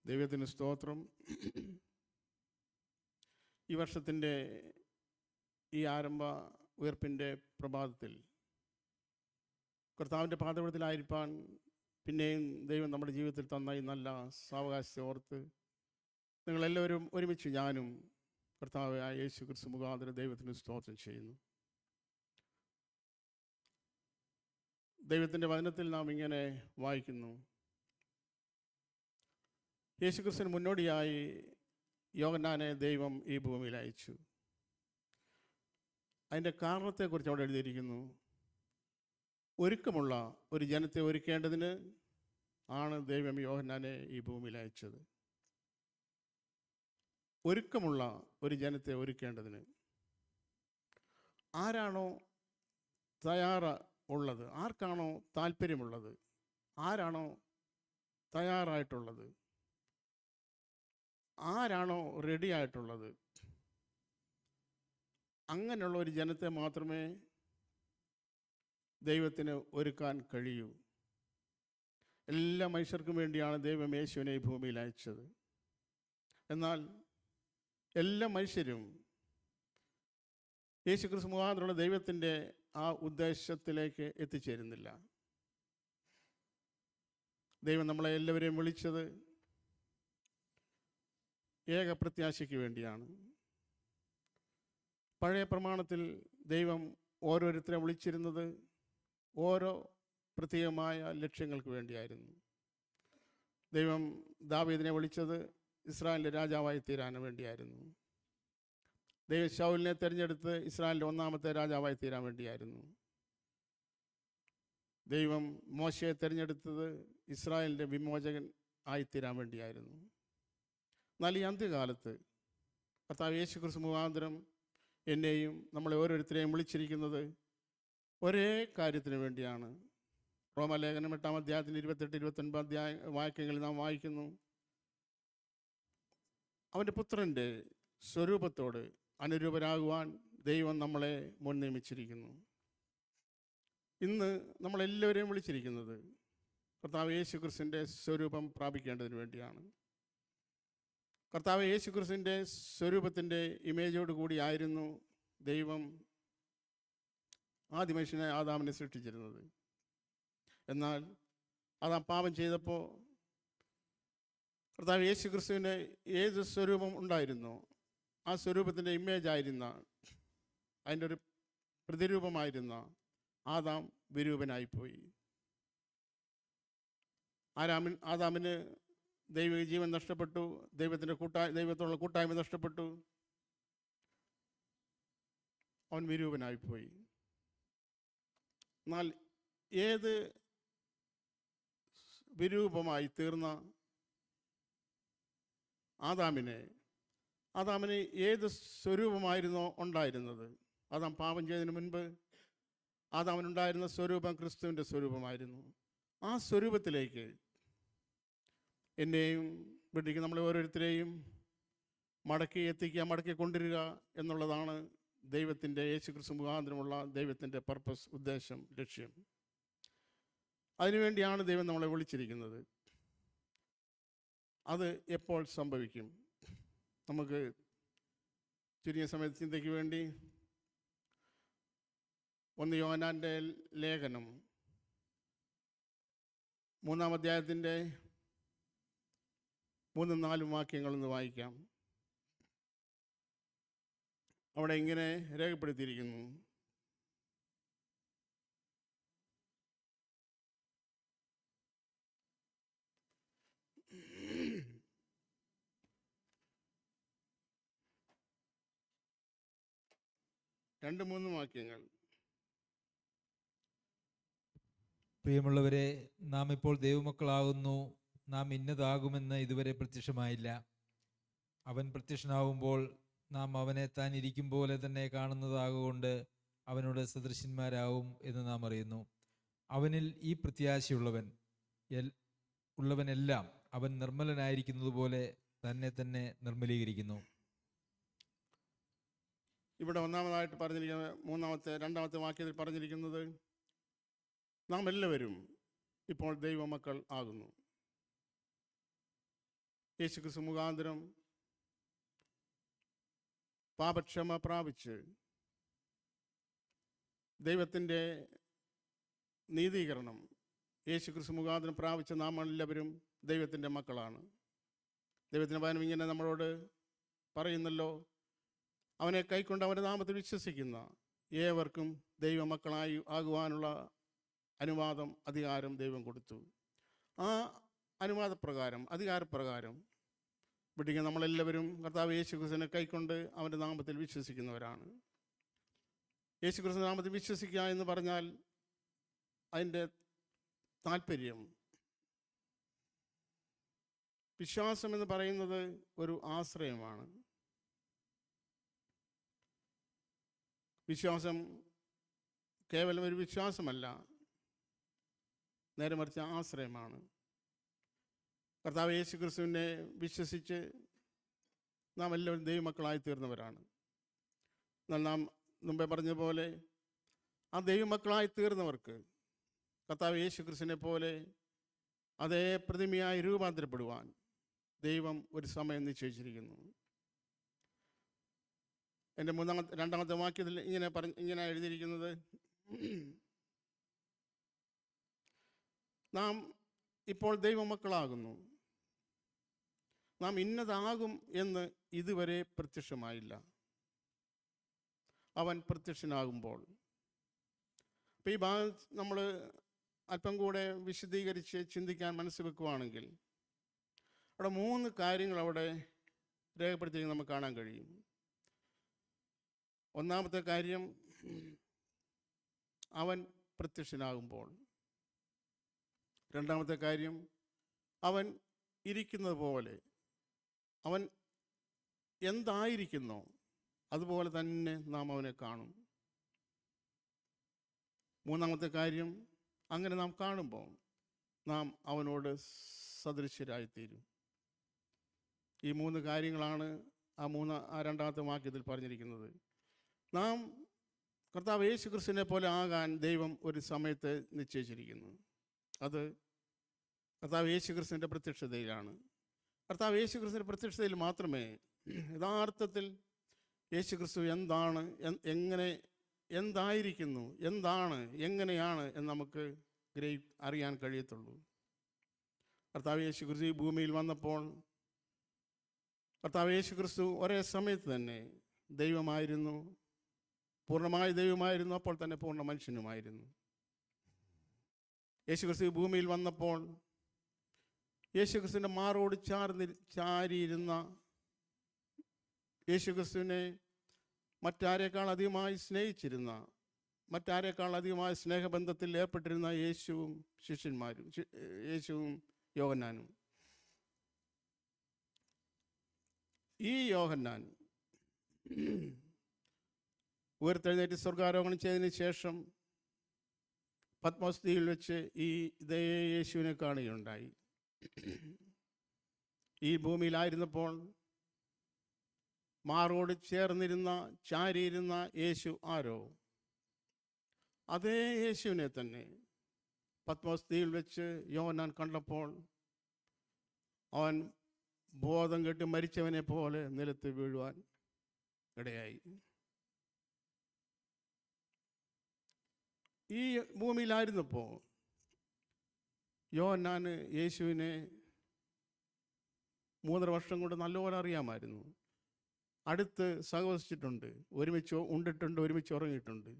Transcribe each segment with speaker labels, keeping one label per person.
Speaker 1: ദൈവത്തിന് സ്തോത്രം. ഈ വർഷത്തിൻ്റെ ഈ ആരംഭ ഉയർപ്പിൻ്റെ പ്രഭാതത്തിൽ കർത്താവിൻ്റെ പാദപീഠത്തിലായിരിക്കാൻ പിന്നെയും ദൈവം നമ്മുടെ ജീവിതത്തിൽ തന്ന ഈ നല്ല സാവകാശത്തെ ഓർത്ത് നിങ്ങളെല്ലാവരും ഒരുമിച്ച് ഞാനും കർത്താവായ യേശു ക്രിസ്തു മുഖാന്തരം ദൈവത്തിന് സ്തോത്രം ചെയ്യുന്നു. ദൈവത്തിൻ്റെ വചനത്തിൽ നാം ഇങ്ങനെ വായിക്കുന്നു: യേശു ക്രിസ്തുവിന് മുന്നോടിയായി യോഹന്നാനെ ദൈവം ഈ ഭൂമിയിൽ അയച്ചു. അതിൻ്റെ കാരണത്തെക്കുറിച്ച് അവിടെ എഴുതിയിരിക്കുന്നു: ഒരുക്കമുള്ള ഒരു ജനത്തെ ഒരുക്കേണ്ടതിന് ആണ് ദൈവം യോഹന്നാനെ ഈ ഭൂമിയിൽ അയച്ചത്. ഒരുക്കമുള്ള ഒരു ജനത്തെ ഒരുക്കേണ്ടതിന്. ആരാണോ തയ്യാറുള്ളത്, ആർക്കാണോ താല്പര്യമുള്ളത്, ആരാണോ തയ്യാറായിട്ടുള്ളത്, ആരാണോ റെഡി ആയിട്ടുള്ളത്, അങ്ങനെയുള്ള ഒരു ജനത്തെ മാത്രമേ ദൈവത്തിന് ഒരുക്കാൻ കഴിയൂ. എല്ലാ മനുഷ്യർക്കും വേണ്ടിയാണ് ദൈവം യേശുവിനെ ഈ ഭൂമിയിൽ അയച്ചത്. എന്നാൽ എല്ലാ മനുഷ്യരും യേശു ക്രിസ്തു മുഖാന്തരമുള്ള ദൈവത്തിൻ്റെ ആ ഉദ്ദേശത്തിലേക്ക് എത്തിച്ചേരുന്നില്ല. ദൈവം നമ്മളെ എല്ലാവരെയും വിളിച്ചത് ഏക പ്രത്യാശയ്ക്ക് വേണ്ടിയാണ്. പഴയ പ്രമാണത്തിൽ ദൈവം ഓരോരുത്തരെ വിളിച്ചിരുന്നത് ഓരോ പ്രത്യേകമായ ലക്ഷ്യങ്ങൾക്ക് വേണ്ടിയായിരുന്നു. ദൈവം ദാവീദിനെ വിളിച്ചത് ഇസ്രായേലിൻ്റെ രാജാവായി തീരാൻ വേണ്ടിയായിരുന്നു. ദൈവം ശൗലിനെ തിരഞ്ഞെടുത്ത് ഇസ്രായേലിൻ്റെ ഒന്നാമത്തെ രാജാവായി തീരാൻ വേണ്ടിയായിരുന്നു. ദൈവം മോശയെ തിരഞ്ഞെടുത്തത് ഇസ്രായേലിൻ്റെ വിമോചകൻ ആയിത്തീരാൻ വേണ്ടിയായിരുന്നു. എന്നാൽ ഈ അന്ത്യകാലത്ത് കർത്താവ് യേശു ക്രിസ്തു മുഖാന്തരം എന്നെയും നമ്മളെ ഓരോരുത്തരെയും വിളിച്ചിരിക്കുന്നത് ഒരേ കാര്യത്തിന് വേണ്ടിയാണ്. റോമാലേഖനം 8-ാം അധ്യായത്തിന് 28-29 വാക്യങ്ങളിൽ നാം വായിക്കുന്നു: അവൻ്റെ പുത്രൻ്റെ സ്വരൂപത്തോട് അനുരൂപരാകുവാൻ ദൈവം നമ്മളെ മുൻ നിയമിച്ചിരിക്കുന്നു. ഇന്ന് നമ്മളെല്ലാവരെയും വിളിച്ചിരിക്കുന്നത് കർത്താവ് യേശു ക്രിസ്തുവിൻ്റെ സ്വരൂപം പ്രാപിക്കേണ്ടതിന് വേണ്ടിയാണ്. കർത്താവ് യേശു ക്രിസ്തുവിൻ്റെ സ്വരൂപത്തിൻ്റെ ഇമേജോട് കൂടിയായിരുന്നു ദൈവം ആദ്യ മനുഷ്യനെ ആദാമിനെ സൃഷ്ടിച്ചിരുന്നത്. എന്നാൽ ആദാം പാപം ചെയ്തപ്പോൾ കർത്താവ് യേശു ക്രിസ്തുവിൻ്റെ ഏത് സ്വരൂപം ഉണ്ടായിരുന്നോ ആ സ്വരൂപത്തിൻ്റെ ഇമേജായിരുന്ന, അതിൻ്റെ ഒരു പ്രതിരൂപമായിരുന്ന ആദാം വിരൂപനായിപ്പോയി. ആദാമിന് ദൈവിക ജീവൻ നഷ്ടപ്പെട്ടു, ദൈവത്തോടുള്ള കൂട്ടായ്മ നഷ്ടപ്പെട്ടു, അവൻ വിരൂപനായിപ്പോയി. എന്നാൽ ഏത് വിരൂപമായി തീർന്ന ആദാമിന് ഏത് സ്വരൂപമായിരുന്നോ ഉണ്ടായിരുന്നത്? ആദാം പാപം ചെയ്തതിന് മുൻപ് ആദാമിനുണ്ടായിരുന്ന സ്വരൂപം ക്രിസ്തുവിൻ്റെ സ്വരൂപമായിരുന്നു. ആ സ്വരൂപത്തിലേക്ക് എന്നെയും വിളിക്കുക, നമ്മളെ ഓരോരുത്തരെയും മടക്കി കൊണ്ടുവരിക എന്നുള്ളതാണ് ദൈവത്തിൻ്റെ യേശു ക്രിസ്തു മുഖാന്തരമുള്ള ദൈവത്തിൻ്റെ പർപ്പസ്, ഉദ്ദേശം, ലക്ഷ്യം. അതിനുവേണ്ടിയാണ് ദൈവം നമ്മളെ വിളിച്ചിരിക്കുന്നത്. അത് എപ്പോൾ സംഭവിക്കും? നമുക്ക് ചുരുങ്ങിയ സമയത്ത് ചിന്തയ്ക്ക് വേണ്ടി 1 യോഹന്നാൻ്റെ ലേഖനം 3-ാം അധ്യായത്തിൻ്റെ 3-4 വാക്യങ്ങളൊന്ന് വായിക്കാം. അവിടെ ഇങ്ങനെ രേഖപ്പെടുത്തിയിരിക്കുന്നു: രണ്ട് മൂന്ന് വാക്യങ്ങൾ.
Speaker 2: പ്രിയമുള്ളവരെ, നാം ഇപ്പോൾ ദൈവമക്കളാകുന്നു. നാം ഇന്നതാകുമെന്ന് ഇതുവരെ പ്രത്യക്ഷമായില്ല. അവൻ പ്രത്യക്ഷനാവുമ്പോൾ നാം അവനെ താൻ ഇരിക്കും പോലെ തന്നെ കാണുന്നതാകൊണ്ട് അവനോട് സദൃശന്മാരാവും എന്ന് നാം അറിയുന്നു. അവനിൽ ഈ പ്രത്യാശയുള്ളവനെല്ലാം അവൻ നിർമ്മലനായിരിക്കുന്നത് പോലെ തന്നെ നിർമ്മലീകരിക്കുന്നു.
Speaker 1: ഇവിടെ ഒന്നാമതായിട്ട് പറഞ്ഞിരിക്കുന്നത്, രണ്ടാമത്തെ വാക്യത്തിൽ പറഞ്ഞിരിക്കുന്നത്, നാം എല്ലാവരും ഇപ്പോൾ ദൈവമക്കൾ ആകുന്നു. യേശുക്രിസ്തു മുഖാന്തരം പാപക്ഷമ പ്രാപിച്ച് ദൈവത്തിൻ്റെ നീതീകരണം യേശുക്രിസ്തു മുഖാന്തരം പ്രാപിച്ച നാം എല്ലാവരും ദൈവത്തിൻ്റെ മക്കളാണ്. ദൈവത്തിൻ്റെ വചനം ഇങ്ങനെ നമ്മളോട് പറയുന്നല്ലോ, അവനെ കൈക്കൊണ്ട് അവൻ്റെ നാമത്തിൽ വിശ്വസിക്കുന്ന ഏവർക്കും ദൈവമക്കളായി ആകുവാനുള്ള അനുവാദം, അധികാരം ദൈവം കൊടുത്തു. ആ അനുവാദപ്രകാരം, അധികാരപ്രകാരം വിട്ടിങ്ങനെ നമ്മളെല്ലാവരും കർത്താവ് യേശുക്രിസ്തുവിനെ കൈക്കൊണ്ട് അവൻ്റെ നാമത്തിൽ വിശ്വസിക്കുന്നവരാണ്. യേശുക്രിസ്തു നാമത്തിൽ വിശ്വസിക്കുക എന്ന് പറഞ്ഞാൽ അതിൻ്റെ താല്പര്യം, വിശ്വാസം എന്ന് പറയുന്നത് ഒരു ആശ്രയമാണ്. വിശ്വാസം കേവലം ഒരു വിശ്വാസമല്ല, നേരെ മറിച്ച് ആശ്രയമാണ്. കർത്താവ് യേശുക്രിസ്തുവിനെ വിശ്വസിച്ച് നാം എല്ലാവരും ദൈവമക്കളായി തീർന്നവരാണ്. എന്നാൽ നാം മുമ്പേ പറഞ്ഞതുപോലെ ആ ദൈവമക്കളായി തീർന്നവർക്ക് കർത്താവ് യേശുക്രിസ്തുവിനെ പോലെ അതേ പ്രതിമയായി രൂപാന്തരപ്പെടുവാൻ ദൈവം ഒരു സമയം നിശ്ചയിച്ചിരിക്കുന്നു. എൻ്റെ രണ്ടാമത്തെ വാക്യത്തിൽ ഇങ്ങനെ എഴുതിയിരിക്കുന്നത്, നാം ഇപ്പോൾ ദൈവമക്കളാകുന്നു, നാം ഇന്നതാകും എന്ന് ഇതുവരെ പ്രത്യക്ഷമായില്ല, അവൻ പ്രത്യക്ഷനാകുമ്പോൾ. അപ്പോൾ ഈ ഭാഗം നമ്മൾ അല്പം കൂടെ വിശദീകരിച്ച് ചിന്തിക്കാൻ മനസ്സ് വെക്കുകയാണെങ്കിൽ അവിടെ 3 കാര്യങ്ങൾ അവിടെ രേഖപ്പെടുത്തി നമുക്ക് കാണാൻ കഴിയും. ഒന്നാമത്തെ കാര്യം, അവൻ പ്രത്യക്ഷനാകുമ്പോൾ. രണ്ടാമത്തെ കാര്യം, അവൻ ഇരിക്കുന്നത് പോലെ, അവൻ എന്തായിരിക്കുന്നോ അതുപോലെ തന്നെ നാം അവനെ കാണും. മൂന്നാമത്തെ കാര്യം, അങ്ങനെ നാം കാണുമ്പോൾ നാം അവനോട് സദൃശ്യരായിത്തീരും. ഈ 3 കാര്യങ്ങളാണ് ആ രണ്ടാമത്തെ വാക്യത്തിൽ പറഞ്ഞിരിക്കുന്നത്. നാം കർത്താവ് യേശുക്രിസ്തുവിനെ പോലെ ആകാൻ ദൈവം ഒരു സമയത്ത് നിശ്ചയിച്ചിരിക്കുന്നു. അത് കർത്താവ് യേശുക്രിസ്തുവിൻ്റെ പ്രത്യക്ഷതയിലാണ്. കർത്താവ് യേശുക്രിസ്തുവിൻ്റെ പ്രത്യക്ഷതയിൽ മാത്രമേ യഥാർത്ഥത്തിൽ യേശുക്രിസ്തു എന്താണ്, എന്തായിരിക്കുന്നു, എന്താണ്, എങ്ങനെയാണ് എന്ന് നമുക്ക് അറിയാൻ കഴിയത്തുള്ളൂ. കർത്താവ് യേശുക്രിസ്തു ഈ ഭൂമിയിൽ വന്നപ്പോൾ കർത്താവ് യേശുക്രിസ്തു ഒരേ സമയത്ത് തന്നെ ദൈവമായിരുന്നു, പൂർണ്ണമായ ദൈവമായിരുന്നു, അപ്പോൾ തന്നെ പൂർണ്ണ മനുഷ്യനുമായിരുന്നു. യേശുക്രിസ്തു ഭൂമിയിൽ വന്നപ്പോൾ യേശുക്രിസ്തുവിൻ്റെ മാറോട് ചാരിയിരുന്ന യേശുക്രിസ്തുവിനെ മറ്റാരേക്കാൾ അധികമായി സ്നേഹിച്ചിരുന്ന, മറ്റാരേക്കാൾ അധികമായ സ്നേഹബന്ധത്തിൽ ഏർപ്പെട്ടിരുന്ന യേശുവും ശിഷ്യന്മാരും, യേശുവും യോഹന്നാനും. ഈ യോഹന്നാൻ ഉയർത്തെഴുന്നേറ്റ് സ്വർഗാരോഹണം ചെയ്തതിന് ശേഷം പത്മോസ് ദ്വീപിൽ വെച്ച് ഇതേ യേശുവിനെ കാണുകയുണ്ടായി. ഈ ഭൂമിയിലായിരുന്നപ്പോൾ മാറോട് ചാരിയിരുന്ന യേശു ആരോ, അതേ യേശുവിനെ തന്നെ പത്മോസ് ദ്വീപിൽ വെച്ച് യോഹന്നാൻ കണ്ടപ്പോൾ അവൻ ബോധം കെട്ട് മരിച്ചവനെ പോലെ നിലത്ത് വീഴുവാൻ ഇടയായി. ഈ ഭൂമിയിലായിരുന്നപ്പോൾ യോഹന്നാന് യേശുവിനെ 3.5 വർഷം കൊണ്ട് നല്ലപോലെ അറിയാമായിരുന്നു. അടുത്ത് സഹവസിച്ചിട്ടുണ്ട്, ഒരുമിച്ച് ഉണ്ടിട്ടുണ്ട്, ഒരുമിച്ച് ഉറങ്ങിയിട്ടുണ്ട്.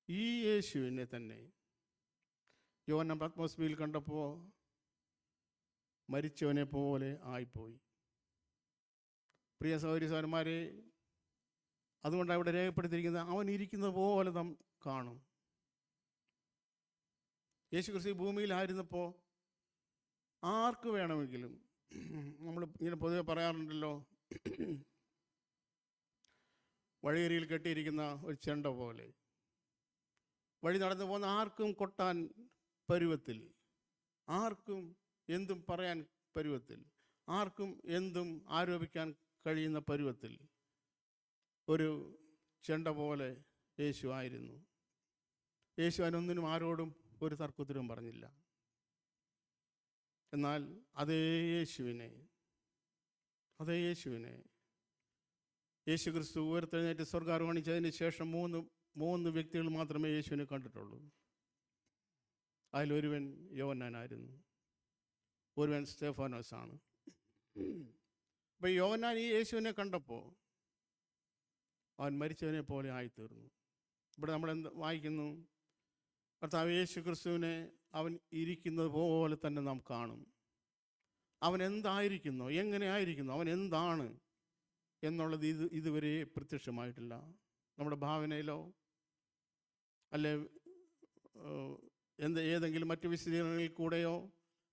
Speaker 1: ഈ യേശുവിനെ തന്നെ യോഹന്നാൻ പത്മോസ് ദ്വീപിൽ കണ്ടപ്പോൾ മരിച്ചവനെ പോലെ ആയിപ്പോയി. പ്രിയ സഹോദരി സഹോദരന്മാരെ, അതുകൊണ്ടാണ് ഇവിടെ രേഖപ്പെടുത്തിയിരിക്കുന്നത്, അവൻ ഇരിക്കുന്നത് പോലെ നാം കാണും. യേശുക്രിസ്തു ഭൂമിയിലായിരുന്നപ്പോൾ ആർക്ക് വേണമെങ്കിലും, നമ്മൾ ഇങ്ങനെ പൊതുവെ പറയാറുണ്ടല്ലോ, വഴിയരിയിൽ കെട്ടിയിരിക്കുന്ന ഒരു ചെണ്ട പോലെ വഴി നടന്നു പോകുന്ന ആർക്കും കൊട്ടാൻ പരുവത്തിൽ, ആർക്കും എന്തും പറയാൻ പരുവത്തിൽ, ആർക്കും എന്തും ആരോപിക്കാൻ കഴിയുന്ന പരുവത്തിൽ ഒരു ചെണ്ട പോലെ യേശു ആയിരുന്നു. യേശു അതിനൊന്നിനും ആരോടും ഒരു തർക്കത്തിനും പറഞ്ഞില്ല. എന്നാൽ അതേ യേശുവിനെ അതേ യേശുവിനെ യേശു ക്രിസ്തു ഉയർത്തെഴുന്നേറ്റ് സ്വർഗ്ഗാരോഹണിച്ചതിന് ശേഷം മൂന്ന് വ്യക്തികൾ മാത്രമേ യേശുവിനെ കണ്ടിട്ടുള്ളൂ. അതിലൊരുവൻ യോഹന്നാനായിരുന്നു, ഒരുവൻ സ്തെഫാനോസാണ്. അപ്പം യോഹന്നാൻ ഈ യേശുവിനെ കണ്ടപ്പോൾ അവൻ മരിച്ചവനെ പോലെ ആയിത്തീർന്നു. ഇവിടെ നമ്മൾ വായിക്കുന്നു, കർത്താവ് യേശു ക്രിസ്തുവിനെ അവൻ ഇരിക്കുന്നത് പോലെ തന്നെ നാം കാണും. അവൻ എന്തായിരിക്കുന്നു, എങ്ങനെ ആയിരിക്കുന്നു, അവൻ എന്താണ് എന്നുള്ളത് ഇതുവരെ പ്രത്യക്ഷമായിട്ടില്ല. നമ്മുടെ ഭാവനയിലോ അല്ലെ ഏതെങ്കിലും മറ്റു വിശദീകരണങ്ങളിൽ കൂടെയോ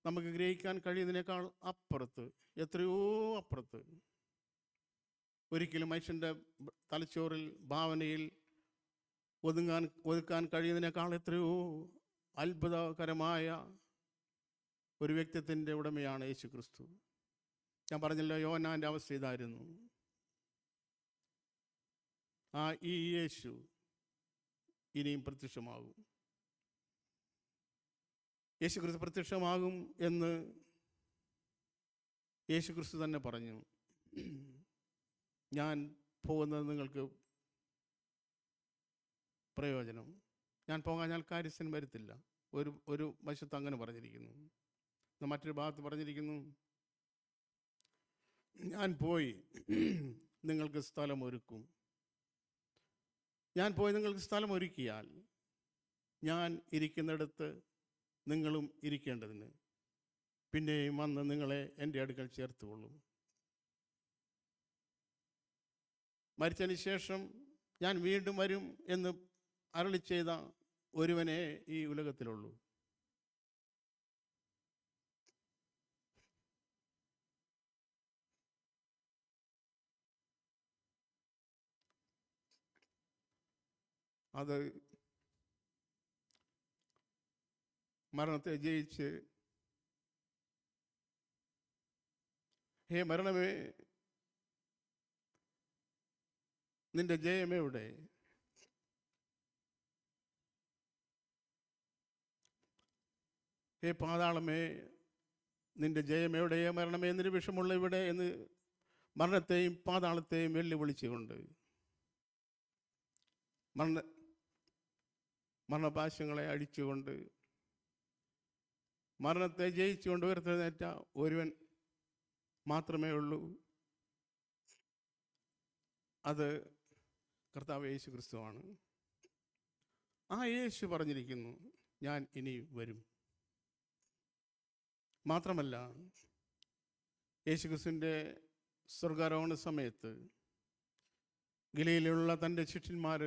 Speaker 1: നമുക്ക് ഗ്രഹിക്കാൻ കഴിയുന്നതിനേക്കാൾ അപ്പുറത്ത്, എത്രയോ അപ്പുറത്ത്, ഒരിക്കലും മനുഷ്യൻ്റെ തലച്ചോറിൽ ഭാവനയിൽ ഒതുക്കാൻ കഴിയുന്നതിനേക്കാൾ എത്രയോ അത്ഭുതകരമായ ഒരു വ്യക്തിത്വത്തിൻ്റെ ഉടമയാണ് യേശു ക്രിസ്തു. ഞാൻ പറഞ്ഞല്ലോ, യോഹന്നാൻ്റെ അവസ്ഥ ഇതായിരുന്നു. ഈ യേശു ഇനിയും പ്രത്യക്ഷമാകും. യേശു ക്രിസ്തു പ്രത്യക്ഷമാകും എന്ന് യേശു ക്രിസ്തു തന്നെ പറഞ്ഞു. ഞാൻ പോകുന്നത് നിങ്ങൾക്ക് പ്രയോജനം, ഞാൻ പോകാൻ ഞാൻ കാര്യസ്ഥൻ വരുത്തില്ല. ഒരു വശത്ത് അങ്ങനെ പറഞ്ഞിരിക്കുന്നു. മറ്റൊരു ഭാഗത്ത് പറഞ്ഞിരിക്കുന്നു, ഞാൻ പോയി നിങ്ങൾക്ക് സ്ഥലം ഒരുക്കും. ഞാൻ പോയി നിങ്ങൾക്ക് സ്ഥലം ഒരുക്കിയാൽ ഞാൻ ഇരിക്കുന്നിടത്ത് നിങ്ങളും ഇരിക്കേണ്ടതിന് പിന്നെയും വന്ന് നിങ്ങളെ എൻ്റെ അടുക്കൽ ചേർത്തുകൊള്ളും. മരിച്ചതിന് ശേഷം ഞാൻ വീണ്ടും വരും എന്ന് അരുളി ചെയ്ത ഒരുവനെ ഈ ഉലകത്തിലുള്ളൂ. അത് മരണത്തെ ജയിച്ച്, ഹേ മരണമേ നിന്റെ ജയമെവിടെ? ഹേ പാതാളമേ നിന്റെ ജയമെവിടെ? മരണമേ എന്നൊരു വിഷമുള്ള ഇവിടെ എന്ന് മരണത്തെയും പാതാളത്തെയും വെല്ലുവിളിച്ചുകൊണ്ട്, മരണപാശങ്ങളെ അടിച്ചുകൊണ്ട്, മരണത്തെ ജയിച്ചുകൊണ്ട് ഉയർത്തെഴുന്നേറ്റ ഒരുവൻ മാത്രമേ ഉള്ളൂ. അത് കർത്താവ് യേശു ക്രിസ്തുവാണ്. ആ യേശു പറഞ്ഞിരിക്കുന്നു, ഞാൻ ഇനി വരും. മാത്രമല്ല, യേശു ക്രിസ്തുവിൻ്റെ സ്വർഗ്ഗാരോഹണ സമയത്ത് ഗലീലയിലുള്ള തൻ്റെ ശിഷ്യന്മാർ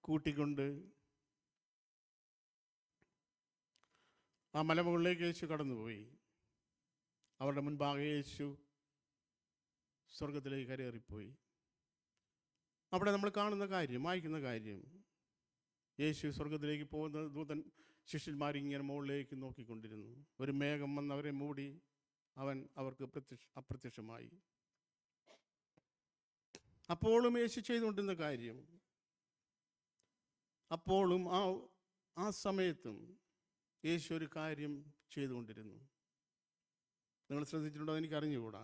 Speaker 1: കൂട്ടിക്കൊണ്ട് ആ മലമുകളിലേക്ക് യേശു കടന്നുപോയി. അവരുടെ മുൻപാകെ യേശു സ്വർഗത്തിലേക്ക് കരയേറിപ്പോയി. അവിടെ നമ്മൾ കാണുന്ന കാര്യം, വായിക്കുന്ന കാര്യം, യേശു സ്വർഗത്തിലേക്ക് പോകുന്ന ദൂതൻ ശിഷ്യന്മാരിങ്ങനെ മുകളിലേക്ക് നോക്കിക്കൊണ്ടിരുന്നു. ഒരു മേഘം വന്ന് അവരെ മൂടി അവൻ അവർക്ക് അപ്രത്യക്ഷമായി. അപ്പോഴും യേശു ചെയ്തുകൊണ്ടിരുന്ന കാര്യം, അപ്പോഴും ആ സമയത്തും യേശു ഒരു കാര്യം ചെയ്തുകൊണ്ടിരുന്നു. നിങ്ങൾ ശ്രദ്ധിച്ചിട്ടുണ്ടോ എന്ന് എനിക്ക് അറിഞ്ഞുകൂടാ.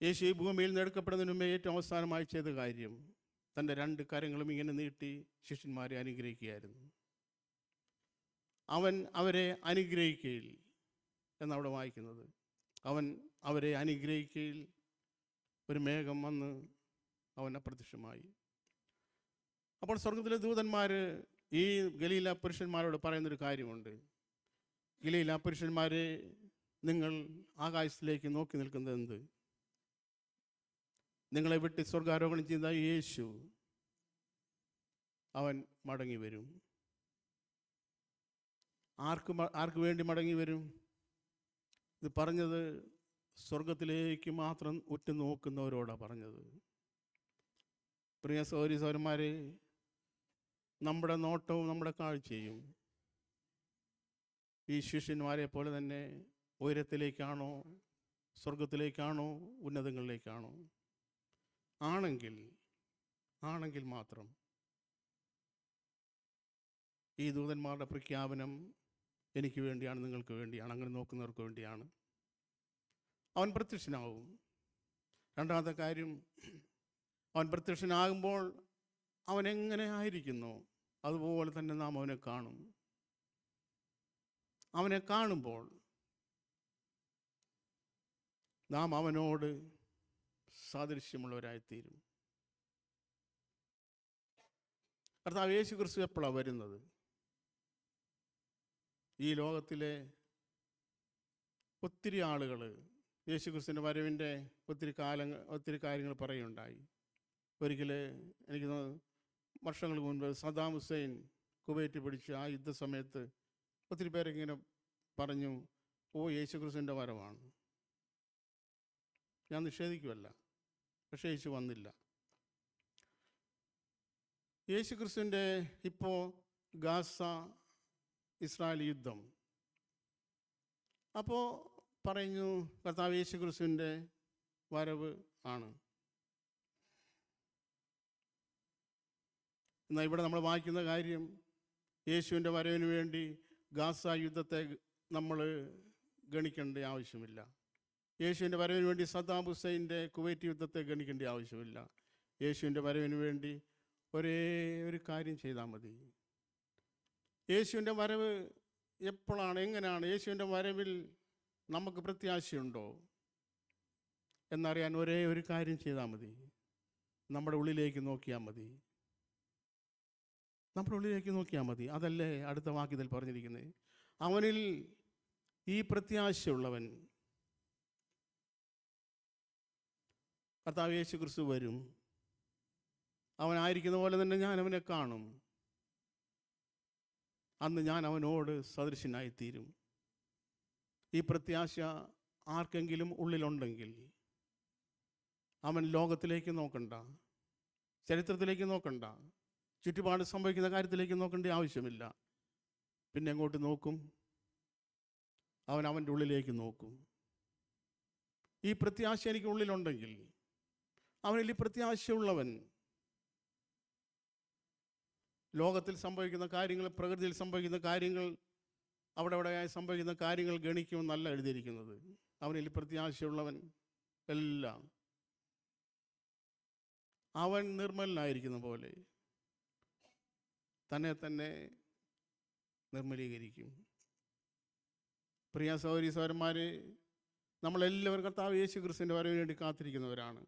Speaker 1: യേശു ഈ ഭൂമിയിൽ നിന്ന് എടുക്കപ്പെടുന്നതിന് മുമ്പേ ഏറ്റവും അവസാനമായി ചെയ്ത കാര്യം, തൻ്റെ 2 കരങ്ങളും ഇങ്ങനെ നീട്ടി ശിഷ്യന്മാരെ അനുഗ്രഹിക്കുകയായിരുന്നു. അവൻ അവരെ അനുഗ്രഹിക്കയിൽ എന്നവിടെ വായിക്കുന്നത്. അവൻ അവരെ അനുഗ്രഹിക്കയിൽ ഒരു മേഘം വന്ന് അവൻ അപ്രത്യക്ഷമായി. അപ്പോൾ സ്വർഗത്തിലെ ദൂതന്മാർ ഈ ഗലീല പുരുഷന്മാരോട് പറയുന്നൊരു കാര്യമുണ്ട്. ഗലീല പുരുഷന്മാരെ, നിങ്ങൾ ആകാശത്തിലേക്ക് നോക്കി നിൽക്കുന്നത് എന്ത്? നിങ്ങളെ വിട്ട് സ്വർഗ്ഗാരോഹണം ചെയ്ത യേശു അവൻ മടങ്ങി വരും. ആർക്ക് വേണ്ടി മടങ്ങി വരും? ഇത് പറഞ്ഞത് സ്വർഗത്തിലേക്ക് മാത്രം ഉറ്റുനോക്കുന്നവരോടാണ് പറഞ്ഞത്. പ്രിയ സഹോദരി സഹോദരന്മാരെ, നമ്മുടെ നോട്ടവും നമ്മുടെ കാഴ്ചയും ഈ ശിഷ്യന്മാരെ പോലെ തന്നെ ഉയരത്തിലേക്കാണോ, സ്വർഗത്തിലേക്കാണോ, ഉന്നതങ്ങളിലേക്കാണോ? ആണെങ്കിൽ മാത്രം ഈ ദൂതന്മാരുടെ പ്രഖ്യാപനം എനിക്ക് വേണ്ടിയാണ്, നിങ്ങൾക്ക് വേണ്ടിയാണ്, അങ്ങനെ നോക്കുന്നവർക്ക് വേണ്ടിയാണ്. അവൻ പ്രത്യക്ഷനാവും. രണ്ടാമത്തെ കാര്യം, അവൻ പ്രത്യക്ഷനാകുമ്പോൾ അവൻ എങ്ങനെ ആയിരിക്കുന്നു അതുപോലെ തന്നെ നാം അവനെ കാണും. അവനെ കാണുമ്പോൾ നാം അവനോട് സാദൃശ്യമുള്ളവരായിത്തീരും. കർത്താവ് യേശു ക്രിസ്തു എപ്പോഴാണ് വരുന്നത്? ഈ ലോകത്തിലെ ഒത്തിരി ആളുകൾ യേശു ക്രിസ്തുവിൻ്റെ വരവിൻ്റെ ഒത്തിരി കാര്യങ്ങൾ പറയുകയുണ്ടായി. ഒരിക്കൽ എനിക്ക് വർഷങ്ങൾക്ക് മുൻപ് സദ്ദാം ഹുസൈൻ കുവൈറ്റ് പിടിച്ച് ആ യുദ്ധസമയത്ത് ഒത്തിരി പേരിങ്ങനെ പറഞ്ഞു, യേശു ക്രിസ്തുവിൻ്റെ വരവാണ്. ഞാൻ നിഷേധിക്കുമല്ല, പക്ഷേ യേശു വന്നില്ല. യേശു ക്രിസ്തുവിൻ്റെ ഇപ്പോൾ ഗാസ ഇസ്രായേൽ യുദ്ധം, അപ്പോൾ പറഞ്ഞു കർത്താവ് യേശു ക്രിസ്തുവിൻ്റെ വരവ് ആണ്. എന്നാൽ ഇവിടെ നമ്മൾ വായിക്കുന്ന കാര്യം, യേശുവിൻ്റെ വരവിന് വേണ്ടി ഗാസ യുദ്ധത്തെ നമ്മൾ ഗണിക്കേണ്ട ആവശ്യമില്ല. യേശുവിൻ്റെ വരവിന് വേണ്ടി സദ്ദാം ഹുസൈൻ്റെ കുവൈറ്റ് യുദ്ധത്തെ ഗണിക്കേണ്ട ആവശ്യമില്ല. യേശുവിൻ്റെ വരവിന് വേണ്ടി ഒരേ ഒരു കാര്യം ചെയ്താൽ മതി. യേശുവിൻ്റെ വരവ് എപ്പോഴാണ്, എങ്ങനെയാണ്? യേശുവിൻ്റെ വരവിൽ നമുക്ക് പ്രത്യാശയുണ്ടോ എന്നറിയാൻ ഒരേ ഒരു കാര്യം ചെയ്താൽ മതി. നമ്മുടെ ഉള്ളിലേക്ക് നോക്കിയാൽ മതി. നമ്മുടെ ഉള്ളിലേക്ക് നോക്കിയാൽ മതി. അതല്ലേ അടുത്ത വാക്യത്തിൽ പറഞ്ഞിരിക്കുന്നത്? അവനിൽ ഈ പ്രത്യാശയുള്ളവൻ, കർത്താവ് യേശു ക്രിസ്തു വരും, അവനായിരിക്കുന്ന പോലെ തന്നെ ഞാൻ അവനെ കാണും. അന്ന് ഞാൻ അവനോട് സദൃശനായിത്തീരും. ഈ പ്രത്യാശ ആർക്കെങ്കിലും ഉള്ളിലുണ്ടെങ്കിൽ അവൻ ലോകത്തിലേക്ക് നോക്കണ്ട, ചരിത്രത്തിലേക്ക് നോക്കണ്ട, ചുറ്റുപാട് സംഭവിക്കുന്ന കാര്യത്തിലേക്ക് നോക്കേണ്ട ആവശ്യമില്ല. പിന്നെ എങ്ങോട്ട് നോക്കും? അവൻ്റെ ഉള്ളിലേക്ക് നോക്കും. ഈ പ്രത്യാശ എനിക്ക് ഉള്ളിലുണ്ടെങ്കിൽ, അവനിൽ ഈ പ്രത്യാശയുള്ളവൻ ലോകത്തിൽ സംഭവിക്കുന്ന കാര്യങ്ങൾ, പ്രകൃതിയിൽ സംഭവിക്കുന്ന കാര്യങ്ങൾ, അവിടെയായി സംഭവിക്കുന്ന കാര്യങ്ങൾ ഗണിക്കുമെന്നല്ല എഴുതിയിരിക്കുന്നത്. അവനിൽ പ്രത്യാശയുള്ളവൻ എല്ലാം അവൻ നിർമ്മലനായിരിക്കുന്ന പോലെ തന്നെ നിർമ്മലീകരിക്കും. പ്രിയ സഹോദരീ സഹോദരന്മാരെ, നമ്മളെല്ലാവരും കർത്താവ് യേശു ക്രിസ്തുവിൻ്റെ വരവിന് വേണ്ടി കാത്തിരിക്കുന്നവരാണ്.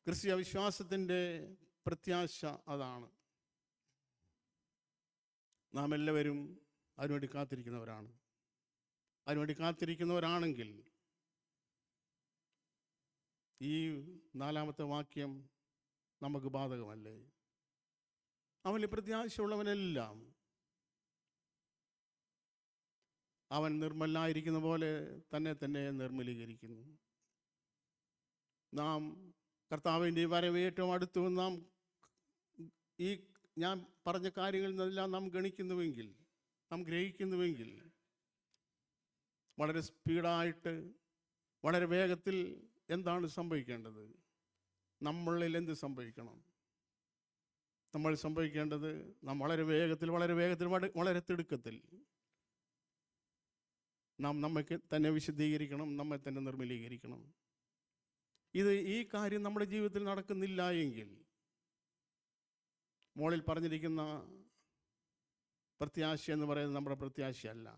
Speaker 1: ക്രിസ്തീയ വിശ്വാസത്തിൻ്റെ പ്രത്യാശ അതാണ്. നാം എല്ലാവരും അതിനുവേണ്ടി കാത്തിരിക്കുന്നവരാണ്. അതിനുവേണ്ടി കാത്തിരിക്കുന്നവരാണെങ്കിൽ ഈ 4-ാമത്തെ വാക്യം നമുക്ക് ബാധകമല്ലേ? അവന് പ്രത്യാശയുള്ളവനെല്ലാം അവൻ നിർമ്മലനായിരിക്കുന്ന പോലെ തന്നെ നിർമ്മലീകരിക്കുന്നു. നാം കർത്താവിൻ്റെ വരവ് ഏറ്റവും അടുത്ത് നാം ഈ ഞാൻ പറഞ്ഞ കാര്യങ്ങളിൽ നിന്നെല്ലാം നാം ഗണിക്കുന്നുവെങ്കിൽ, നാം ഗ്രഹിക്കുന്നുവെങ്കിൽ, വളരെ സ്പീഡായിട്ട്, വളരെ വേഗത്തിൽ എന്താണ് സംഭവിക്കേണ്ടത്? നമ്മളിൽ എന്ത് സംഭവിക്കണം? നമ്മൾ സംഭവിക്കേണ്ടത് നാം വളരെ വേഗത്തിൽ വളരെ തിടുക്കത്തിൽ നാം നമ്മെ തന്നെ വിശുദ്ധീകരിക്കണം, നമ്മെ തന്നെ നിർമ്മലീകരിക്കണം. ഈ കാര്യം നമ്മുടെ ജീവിതത്തിൽ നടക്കുന്നില്ല എങ്കിൽ, മോളിൽ പറഞ്ഞിരിക്കുന്ന പ്രത്യാശ എന്ന് പറയുന്നത് നമ്മുടെ പ്രത്യാശയല്ല.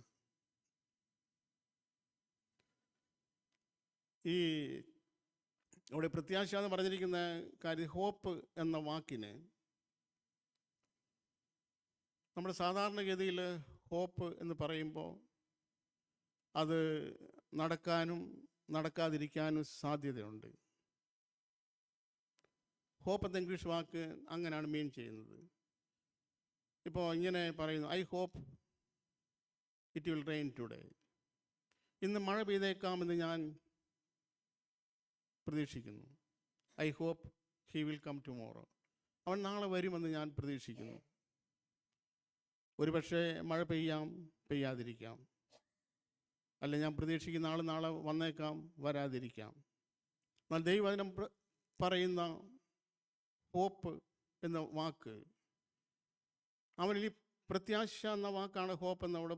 Speaker 1: ഇവിടെ പ്രത്യാശ എന്ന് പറഞ്ഞിരിക്കുന്ന കാര്യം, ഹോപ്പ് എന്ന വാക്കിന് നമ്മുടെ സാധാരണഗതിയിൽ ഹോപ്പ് എന്ന് പറയുമ്പോൾ അത് നടക്കാനും നടക്കാതിരിക്കാനും സാധ്യതയുണ്ട്. ഹോപ്പ് എന്ന ഇംഗ്ലീഷ് വാക്ക് അങ്ങനെയാണ് മീൻ ചെയ്യുന്നത്. ഇപ്പോൾ ഇങ്ങനെ പറയുന്നു, I hope it will rain today. ഇന്ന് മഴ പെയ്തേക്കാമെന്ന് ഞാൻ പ്രതീക്ഷിക്കുന്നു. I hope he will come tomorrow. അവൻ നാളെ വരുമെന്ന് ഞാൻ പ്രതീക്ഷിക്കുന്നു. ഒരുപക്ഷെ മഴ പെയ്യാതിരിക്കാം, അല്ല ഞാൻ പ്രതീക്ഷിക്കുന്ന ആൾ നാളെ വന്നേക്കാം, വരാതിരിക്കാം. എന്നാൽ ദൈവവചനം പറയുന്ന ഹോപ്പ് എന്ന വാക്ക്, അവനിൽ ഈ പ്രത്യാശ എന്ന വാക്കാണ് ഹോപ്പ് എന്നവിടെ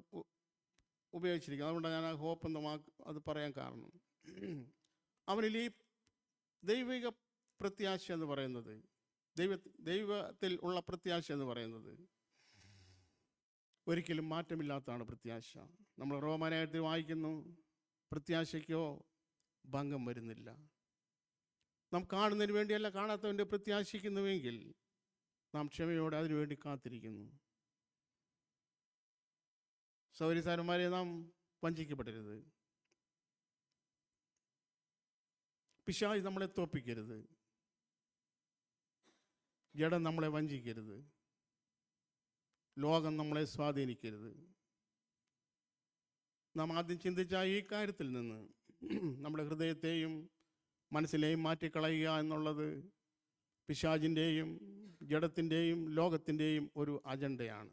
Speaker 1: ഉപയോഗിച്ചിരിക്കുന്നത്. അതുകൊണ്ടാണ് ഞാൻ ആ ഹോപ്പ് എന്ന വാക്ക് അത് പറയാൻ കാരണം. അവനിൽ ഈ ദൈവിക പ്രത്യാശ എന്ന് പറയുന്നത്, ദൈവത്തിൽ ഉള്ള പ്രത്യാശ എന്ന് പറയുന്നത് ഒരിക്കലും മാറ്റമില്ലാത്തതാണ് പ്രത്യാശ. നമ്മൾ റോമാലേഖനത്തിൽ വായിക്കുന്നു, പ്രത്യാശയ്ക്കോ ഭംഗം വരുന്നില്ല. നാം കാണുന്നതിന് വേണ്ടിയല്ല, കാണാത്തവൻ്റെ പ്രത്യാശിക്കുന്നുവെങ്കിൽ നാം ക്ഷമയോടെ അതിനുവേണ്ടി കാത്തിരിക്കുന്നു. സൗരസാരന്മാരെ, നാം വഞ്ചിക്കപ്പെടരുത്. പിശാച് നമ്മളെ തോൽപ്പിക്കരുത്. ജഡം നമ്മളെ വഞ്ചിക്കരുത്. ലോകം നമ്മളെ സ്വാധീനിക്കരുത്. നാം ആദ്യം ചിന്തിച്ച ഈ കാര്യത്തിൽ നിന്ന് നമ്മുടെ ഹൃദയത്തെയും മനസ്സിനെയും മാറ്റിക്കളയുക എന്നുള്ളത് പിശാചിൻ്റെയും ജഡത്തിൻ്റെയും ലോകത്തിൻ്റെയും ഒരു അജണ്ടയാണ്.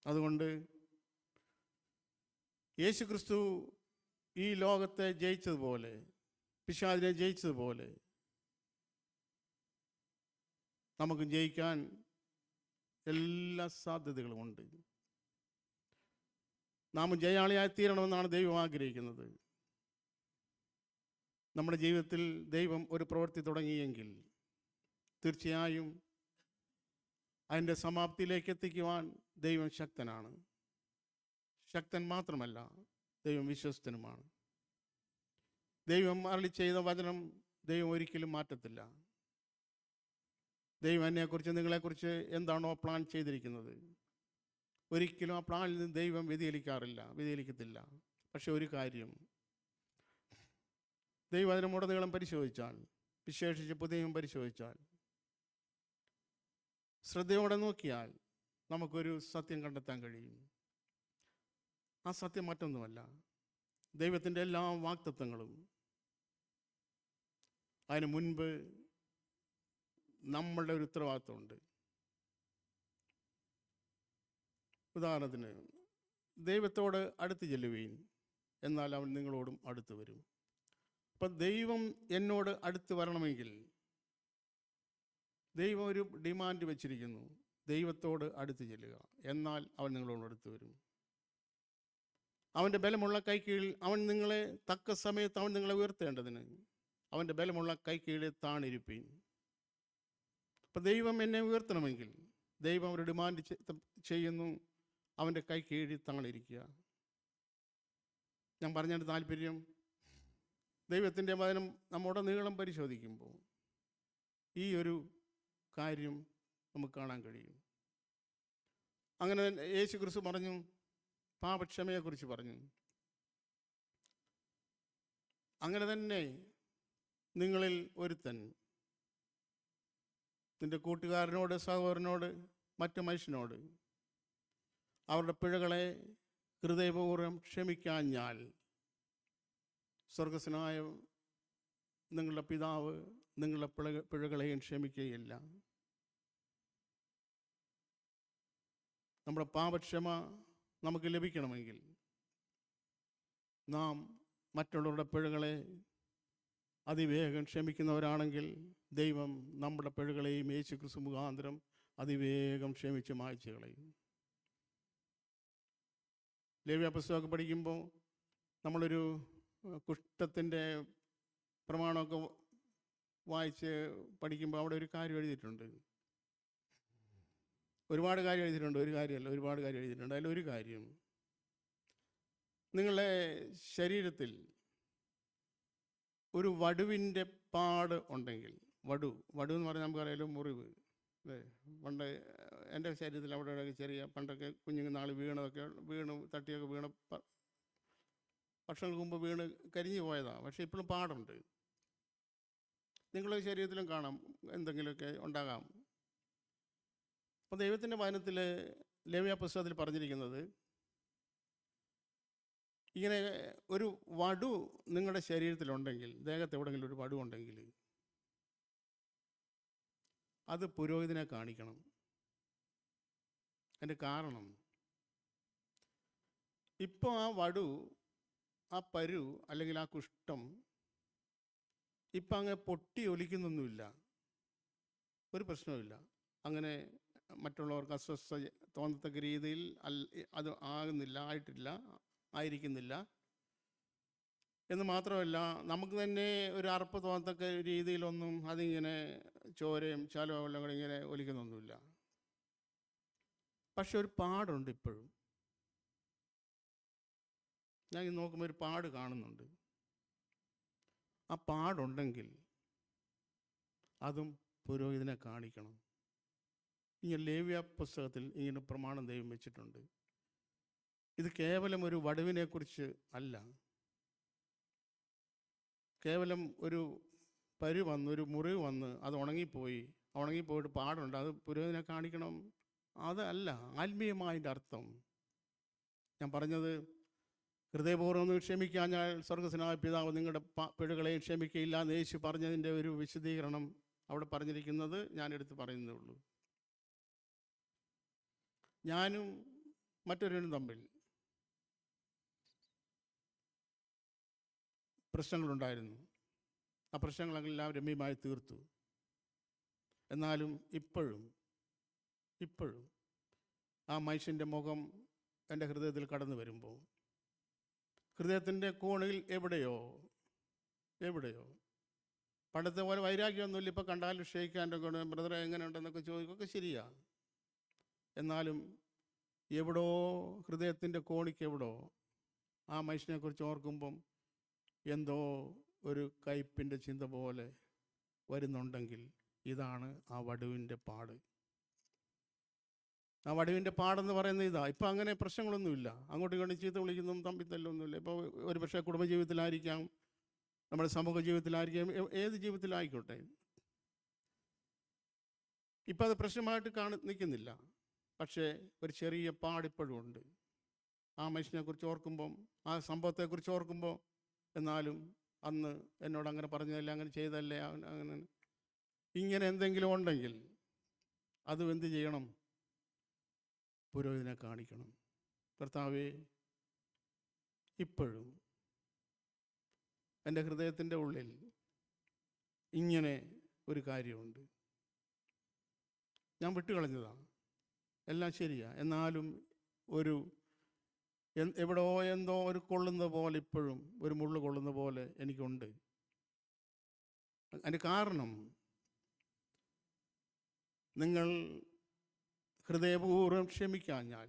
Speaker 1: അതുകൊണ്ട് യേശുക്രിസ്തു ഈ ലോകത്തെ ജയിച്ചതുപോലെ, പിശാചിനെ ജയിച്ചതുപോലെ നമുക്ക് ജയിക്കാൻ എല്ലാ സാധ്യതകളുമുണ്ട്. നാം ജയാളിയായി തീരണമെന്നാണ് ദൈവം ആഗ്രഹിക്കുന്നത്. നമ്മുടെ ജീവിതത്തിൽ ദൈവം ഒരു പ്രവൃത്തി തുടങ്ങിയെങ്കിൽ തീർച്ചയായും അതിൻ്റെ സമാപ്തിയിലേക്ക് എത്തിക്കുവാൻ ദൈവം ശക്തനാണ്. ശക്തൻ മാത്രമല്ല, ദൈവം വിശ്വസ്തനുമാണ്. ദൈവം അരുളി ചെയ്ത വചനം ദൈവം ഒരിക്കലും മാറ്റത്തില്ല. ദൈവം എന്നെക്കുറിച്ച്, നിങ്ങളെക്കുറിച്ച് എന്താണോ പ്ലാൻ ചെയ്തിരിക്കുന്നത്, ഒരിക്കലും ആ പ്ലാനിൽ നിന്ന് ദൈവം വ്യതിചലിക്കത്തില്ല. പക്ഷെ ഒരു കാര്യം, ദൈവം അതിനുടനീളം പരിശോധിച്ചാൽ, വിശേഷിച്ച് പുതിയ പരിശോധിച്ചാൽ, ശ്രദ്ധയോടെ നോക്കിയാൽ നമുക്കൊരു സത്യം കണ്ടെത്താൻ കഴിയും. ആ സത്യം മറ്റൊന്നുമല്ല, ദൈവത്തിൻ്റെ എല്ലാ വാഗ്ദത്തങ്ങളും അതിന് മുൻപ് നമ്മളുടെ ഒരു ഉത്തരവാദിത്വമുണ്ട്. ഉദാഹരണത്തിന്, ദൈവത്തോട് അടുത്ത് ചെല്ലുവീൻ, എന്നാൽ അവൻ നിങ്ങളോടും അടുത്ത് വരും. അപ്പം ദൈവം എന്നോട് അടുത്ത് വരണമെങ്കിൽ ദൈവം ഒരു ഡിമാൻഡ് വെച്ചിരിക്കുന്നു, ദൈവത്തോട് അടുത്ത് ചെല്ലുക, എന്നാൽ അവൻ നിങ്ങളോട് അടുത്ത് വരും. അവൻ്റെ ബലമുള്ള കൈക്കീഴിൽ അവൻ നിങ്ങളെ, തക്ക സമയത്ത് അവൻ നിങ്ങളെ ഉയർത്തേണ്ടതിന് അവൻ്റെ ബലമുള്ള കൈക്കീഴിൽ താണിരിപ്പീൻ. അപ്പം ദൈവം എന്നെ ഉയർത്തണമെങ്കിൽ ദൈവം ഒരു ഡിമാൻഡ് ചെയ്യുന്നു, അവൻ്റെ കൈക്കീഴിൽ താണിരിക്കുക. ഞാൻ പറഞ്ഞതിൻ്റെ താല്പര്യം, ദൈവത്തിൻ്റെ വചനം നമ്മുടെ നീളം പരിശോധിക്കുമ്പോൾ ഈ ഒരു കാര്യം നമുക്ക് കാണാൻ കഴിയും. അങ്ങനെ യേശുക്രിസ്തു പറഞ്ഞു, പാപക്ഷമയെക്കുറിച്ച് പറഞ്ഞു. അങ്ങനെ തന്നെ നിങ്ങളിൽ ഒരുത്തൻ നിൻ്റെ കൂട്ടുകാരനോട്, സഹോദരനോട്, മറ്റു മനുഷ്യനോട് അവരുടെ പിഴകളെ ഹൃദയപൂർവ്വം ക്ഷമിക്കാഞ്ഞാൽ സ്വർഗസ്വനായ നിങ്ങളുടെ പിതാവ് നിങ്ങളുടെ പിഴകളെയും ക്ഷമിക്കുകയില്ല. നമ്മുടെ പാപക്ഷമ നമുക്ക് ലഭിക്കണമെങ്കിൽ നാം മറ്റുള്ളവരുടെ പിഴകളെ അതിവേഗം ക്ഷമിക്കുന്നവരാണെങ്കിൽ ദൈവം നമ്മുടെ പിഴകളെയും യേശുക്രിസ്തു മുഖാന്തരം അതിവേഗം ക്ഷമിച്ച് മായ്ച്ചു കളയും. ലേവ്യ പുസ്തകമൊക്കെ പഠിക്കുമ്പോൾ നമ്മളൊരു കുഷ്ഠത്തിൻ്റെ പ്രമാണമൊക്കെ വായിച്ച് പഠിക്കുമ്പോൾ അവിടെ ഒരു കാര്യം എഴുതിയിട്ടുണ്ട്. ഒരുപാട് കാര്യം എഴുതിയിട്ടുണ്ട്, ഒരു കാര്യമല്ല, ഒരുപാട് കാര്യം എഴുതിയിട്ടുണ്ട്. അതിലൊരു കാര്യം, നിങ്ങളുടെ ശരീരത്തിൽ ഒരു വടുവിൻ്റെ പാട് ഉണ്ടെങ്കിൽ, വടു എന്ന് പറഞ്ഞാൽ നമുക്കറിയാലോ, മുറിവ് അല്ലേ. പണ്ട് എൻ്റെ ശരീരത്തിൽ അവിടെ ചെറിയ, പണ്ടൊക്കെ കുഞ്ഞുങ്ങൾ നാൾ വീണ് തട്ടിയൊക്കെ വീണ് വർഷങ്ങൾക്ക് മുമ്പ് വീണ് കരിഞ്ഞു പോയതാണ്. പക്ഷേ ഇപ്പോഴും പാടുണ്ട്. നിങ്ങളുടെ ശരീരത്തിലും കാണാം, എന്തെങ്കിലുമൊക്കെ ഉണ്ടാകാം. അപ്പോൾ ദൈവത്തിൻ്റെ വചനത്തിൽ, ലേവ്യ പുസ്തകത്തിൽ പറഞ്ഞിരിക്കുന്നത്, ഇങ്ങനെ ഒരു വടു നിങ്ങളുടെ ശരീരത്തിലുണ്ടെങ്കിൽ, ദേഹത്ത് എവിടെയെങ്കിലും ഒരു വടു ഉണ്ടെങ്കിൽ അത് പുരോഹിതനെ കാണിക്കണം. അതിൻ്റെ കാരണം, ഇപ്പോൾ ആ വടു, ആ പരു അല്ലെങ്കിൽ ആ കുഷ്ഠം ഇപ്പം അങ്ങ് പൊട്ടി ഒലിക്കുന്നൊന്നുമില്ല, ഒരു പ്രശ്നവുമില്ല. അങ്ങനെ മറ്റുള്ളവർക്ക് അസ്വസ്ഥ തോന്നത്തക്ക രീതിയിൽ അത് ആയിരിക്കുന്നില്ല എന്ന് മാത്രമല്ല, നമുക്ക് തന്നെ ഒരു അറപ്പ് തോന്നത്തക്ക രീതിയിലൊന്നും അതിങ്ങനെ ചോരയും ചലവും എല്ലാം കൂടെ ഇങ്ങനെ ഒലിക്കുന്നൊന്നുമില്ല. പക്ഷെ ഒരു പാടുണ്ട് ഇപ്പോഴും. ഞാൻ ഇത് നോക്കുമ്പോൾ ഒരു പാട് കാണുന്നുണ്ട്. ആ പാടുണ്ടെങ്കിൽ അതും പുരോഹിതനെ കാണിക്കണം. ഇങ്ങനെ ലേവ്യ പുസ്തകത്തിൽ ഇങ്ങനെ പ്രമാണം ദൈവം വെച്ചിട്ടുണ്ട്. ഇത് കേവലം ഒരു വടുവിനെക്കുറിച്ച് അല്ല, കേവലം ഒരു ഒരു മുറിവ് വന്ന് അത് ഉണങ്ങിപ്പോയിട്ട് പാടുണ്ട്, അത് പുരോഹിതനെ കാണിക്കണം, അതല്ല ആത്മീയമായതിൻ്റെ അർത്ഥം. ഞാൻ പറഞ്ഞത്, ഹൃദയപൂർവ്വം ക്ഷമിക്കാഞ്ഞാൽ സ്വർഗ്ഗസ്വനായ പിതാവ് നിങ്ങളുടെ പിഴകളെയും ക്ഷമിക്കയില്ല എന്ന് യേശു പറഞ്ഞതിൻ്റെ ഒരു വിശദീകരണം അവിടെ പറഞ്ഞിരിക്കുന്നത് ഞാൻ എടുത്ത് പറയുന്നേ ഉള്ളൂ. ഞാനും മറ്റൊരുവനും തമ്മിൽ പ്രശ്നങ്ങളുണ്ടായിരുന്നു. ആ പ്രശ്നങ്ങളെല്ലാം രമ്യമായി തീർത്തു. എന്നാലും ഇപ്പോഴും ആ മനുഷ്യൻ്റെ മുഖം എൻ്റെ ഹൃദയത്തിൽ കടന്നു വരുമ്പോൾ, ഹൃദയത്തിൻ്റെ കോണിൽ എവിടെയോ പണ്ടത്തെ പോലെ വൈരാഗ്യമൊന്നുമില്ല. ഇപ്പോൾ കണ്ടാലും ഷെയ്ക്കാൻ്റെ കൊണ്ട് ബ്രദറെ എങ്ങനെയുണ്ടെന്നൊക്കെ ചോദിക്കുകയൊക്കെ ശരിയാണ്. എന്നാലും എവിടോ ഹൃദയത്തിൻ്റെ കോണിക്ക് ആ മനുഷ്യനെക്കുറിച്ച് ഓർക്കുമ്പം എന്തോ ഒരു കയ്പിൻ്റെ ചിന്ത പോലെ വരുന്നുണ്ടെങ്കിൽ ഇതാണ് ആ വടുവിൻ്റെ പാട്. ആ വടുവിൻ്റെ പാടെന്ന് പറയുന്നത് ഇതാ. ഇപ്പം അങ്ങനെ പ്രശ്നങ്ങളൊന്നുമില്ല, അങ്ങോട്ടും ഇങ്ങോട്ടും ചീത്ത വിളിക്കുന്നതും തമ്മിത്തല്ലൊന്നുമില്ല. ഇപ്പോൾ ഒരു പക്ഷേ കുടുംബജീവിതത്തിലായിരിക്കാം, നമ്മുടെ സമൂഹ ജീവിതത്തിലായിരിക്കാം, ഏത് ജീവിതത്തിലായിക്കോട്ടെ, ഇപ്പം അത് പ്രശ്നമായിട്ട് നിൽക്കുന്നില്ല. പക്ഷേ ഒരു ചെറിയ പാടിപ്പോഴും ഉണ്ട് ആ മനുഷ്യനെക്കുറിച്ച് ഓർക്കുമ്പം, ആ സംഭവത്തെക്കുറിച്ച് ഓർക്കുമ്പോൾ. എന്നാലും അന്ന് എന്നോട് അങ്ങനെ പറഞ്ഞതല്ലേ, അങ്ങനെ ചെയ്തല്ലേ, അങ്ങനെ ഇങ്ങനെ എന്തെങ്കിലും ഉണ്ടെങ്കിൽ അതും എന്ത് ചെയ്യണം? പുരോഹിതനെ കാണിക്കണം. കർത്താവേ, ഇപ്പോഴും എൻ്റെ ഹൃദയത്തിൻ്റെ ഉള്ളിൽ ഇങ്ങനെ ഒരു കാര്യമുണ്ട്, ഞാൻ വിട്ടുകളഞ്ഞതാണ്, എല്ലാം ശരിയാ, എന്നാലും എവിടോ എന്തോ ഒരു കൊള്ളുന്ന പോലെ, ഇപ്പോഴും ഒരു മുള്ളു കൊള്ളുന്ന പോലെ എനിക്കുണ്ട്. അതിന് കാരണം, നിങ്ങൾ ഹൃദയപൂർവ്വം ക്ഷമിക്കാഞ്ഞാൽ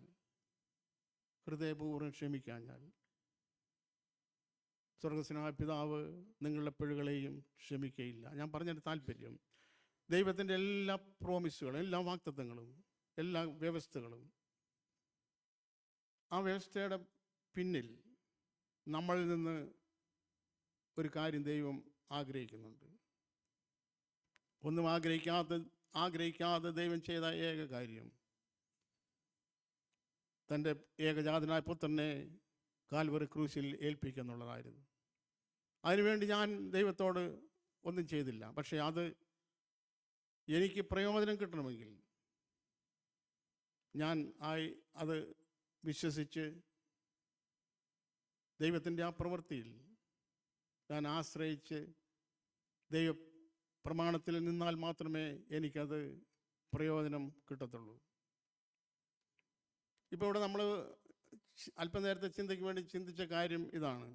Speaker 1: സ്വർഗ്ഗസ്വനായ പിതാവ് നിങ്ങളുടെ പിഴകളെയും ക്ഷമിക്കയില്ല. ഞാൻ പറഞ്ഞതിൻ്റെ താല്പര്യം, ദൈവത്തിൻ്റെ എല്ലാ പ്രോമിസുകളും, എല്ലാ വാഗ്ദത്തങ്ങളും, എല്ലാ വ്യവസ്ഥകളും, ആ വ്യവസ്ഥയുടെ പിന്നിൽ നമ്മളിൽ നിന്ന് ഒരു കാര്യം ദൈവം ആഗ്രഹിക്കുന്നുണ്ട്. ഒന്നും ആഗ്രഹിക്കാതെ ദൈവം ചെയ്ത ഏക കാര്യം തൻ്റെ ഏകജാതനായ പുത്രനെ കാൽവറി ക്രൂശിൽ ഏൽപ്പിക്കുക എന്നുള്ളതായിരുന്നു. അതിനുവേണ്ടി ഞാൻ ദൈവത്തോട് ഒന്നും ചെയ്തില്ല. പക്ഷേ എനിക്ക് പ്രയോജനം കിട്ടണമെങ്കിൽ ഞാൻ അത് വിശ്വസിച്ച് ദൈവത്തിൻ്റെ ആ പ്രവൃത്തിയിൽ ഞാൻ ആശ്രയിച്ച് ദൈവ പ്രമാണത്തിൽ നിന്നാൽ മാത്രമേ എനിക്കത് പ്രയോജനം കിട്ടത്തുള്ളൂ. ഇപ്പോൾ ഇവിടെ നമ്മൾ അല്പനേരത്തെ ചിന്തയ്ക്ക് വേണ്ടി ചിന്തിച്ച കാര്യം ഇതാണ്.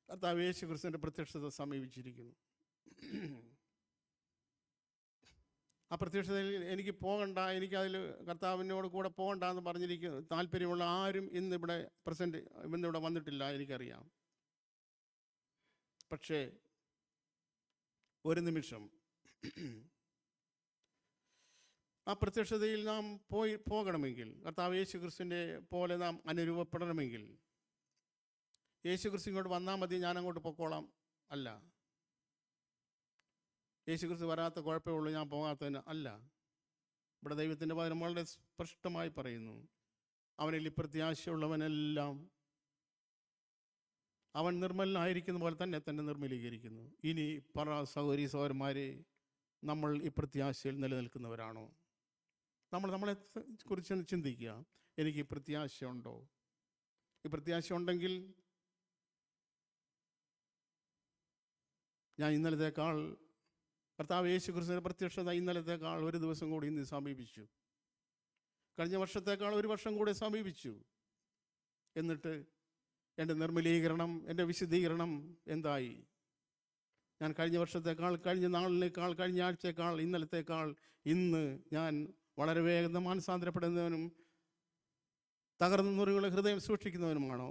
Speaker 1: കർത്താവ് യേശു ക്രിസ്തുവിൻ്റെ പ്രത്യക്ഷത സമീപിച്ചിരിക്കുന്നു. ആ പ്രത്യക്ഷതയിൽ എനിക്ക് പോകണ്ട, എനിക്കതിൽ കർത്താവിനോട് കൂടെ പോകണ്ട എന്ന് പറഞ്ഞിരിക്കുന്ന താല്പര്യമുള്ള ആരും ഇന്നിവിടെ വന്നിട്ടില്ല, എനിക്കറിയാം. പക്ഷേ ഒരു നിമിഷം ആ പ്രത്യക്ഷതയിൽ നാം പോകണമെങ്കിൽ, കർത്താവ് യേശു ക്രിസ്തുവിൻ്റെ പോലെ നാം അനുരൂപപ്പെടണമെങ്കിൽ, യേശു ക്രിസ്തു ഇങ്ങോട്ട് വന്നാൽ മതി, ഞാൻ അങ്ങോട്ട് പൊക്കോളാം അല്ല. യേശു ക്രിസ്തു വരാത്ത കുഴപ്പമേ ഉള്ളൂ, ഞാൻ പോകാത്തതിന് അല്ല. ഇവിടെ ദൈവത്തിൻ്റെ വചനം വളരെ സ്പഷ്ടമായി പറയുന്നു, അവനിൽ പ്രത്യാശയുള്ളവനെല്ലാം അവൻ നിർമ്മലനായിരിക്കുന്ന പോലെ തന്നെ നിർമ്മലീകരിക്കുന്നു. ഇനി സഹോദരീ സഹോദരന്മാരെ, നമ്മൾ ഈ പ്രത്യാശയിൽ നിലനിൽക്കുന്നവരാണോ? നമ്മളെ കുറിച്ച് ചിന്തിക്കുക. എനിക്ക് ഈ പ്രത്യാശ ഉണ്ടോ? ഈ പ്രത്യാശ ഉണ്ടെങ്കിൽ ഞാൻ ഇന്നലത്തേക്കാൾ, കർത്താവ് യേശു ക്രിസ്തുവിൻ്റെ പ്രത്യക്ഷത ഇന്നലത്തേക്കാൾ ഒരു ദിവസം കൂടി ഇന്ന് സമീപിച്ചു. കഴിഞ്ഞ വർഷത്തേക്കാൾ ഒരു വർഷം കൂടെ സമീപിച്ചു. എന്നിട്ട് എൻ്റെ നിർമ്മലീകരണം, എൻ്റെ വിശുദ്ധീകരണം എന്തായി? ഞാൻ കഴിഞ്ഞ വർഷത്തേക്കാൾ, കഴിഞ്ഞ നാളിനേക്കാൾ, കഴിഞ്ഞ ആഴ്ചയേക്കാൾ, ഇന്നലത്തേക്കാൾ ഇന്ന് ഞാൻ വളരെ വേഗം മാനസാന്തരപ്പെടുന്നവനും തകർന്ന മുറിവുകളെ ഹൃദയം സൂക്ഷിക്കുന്നവനുമാണോ?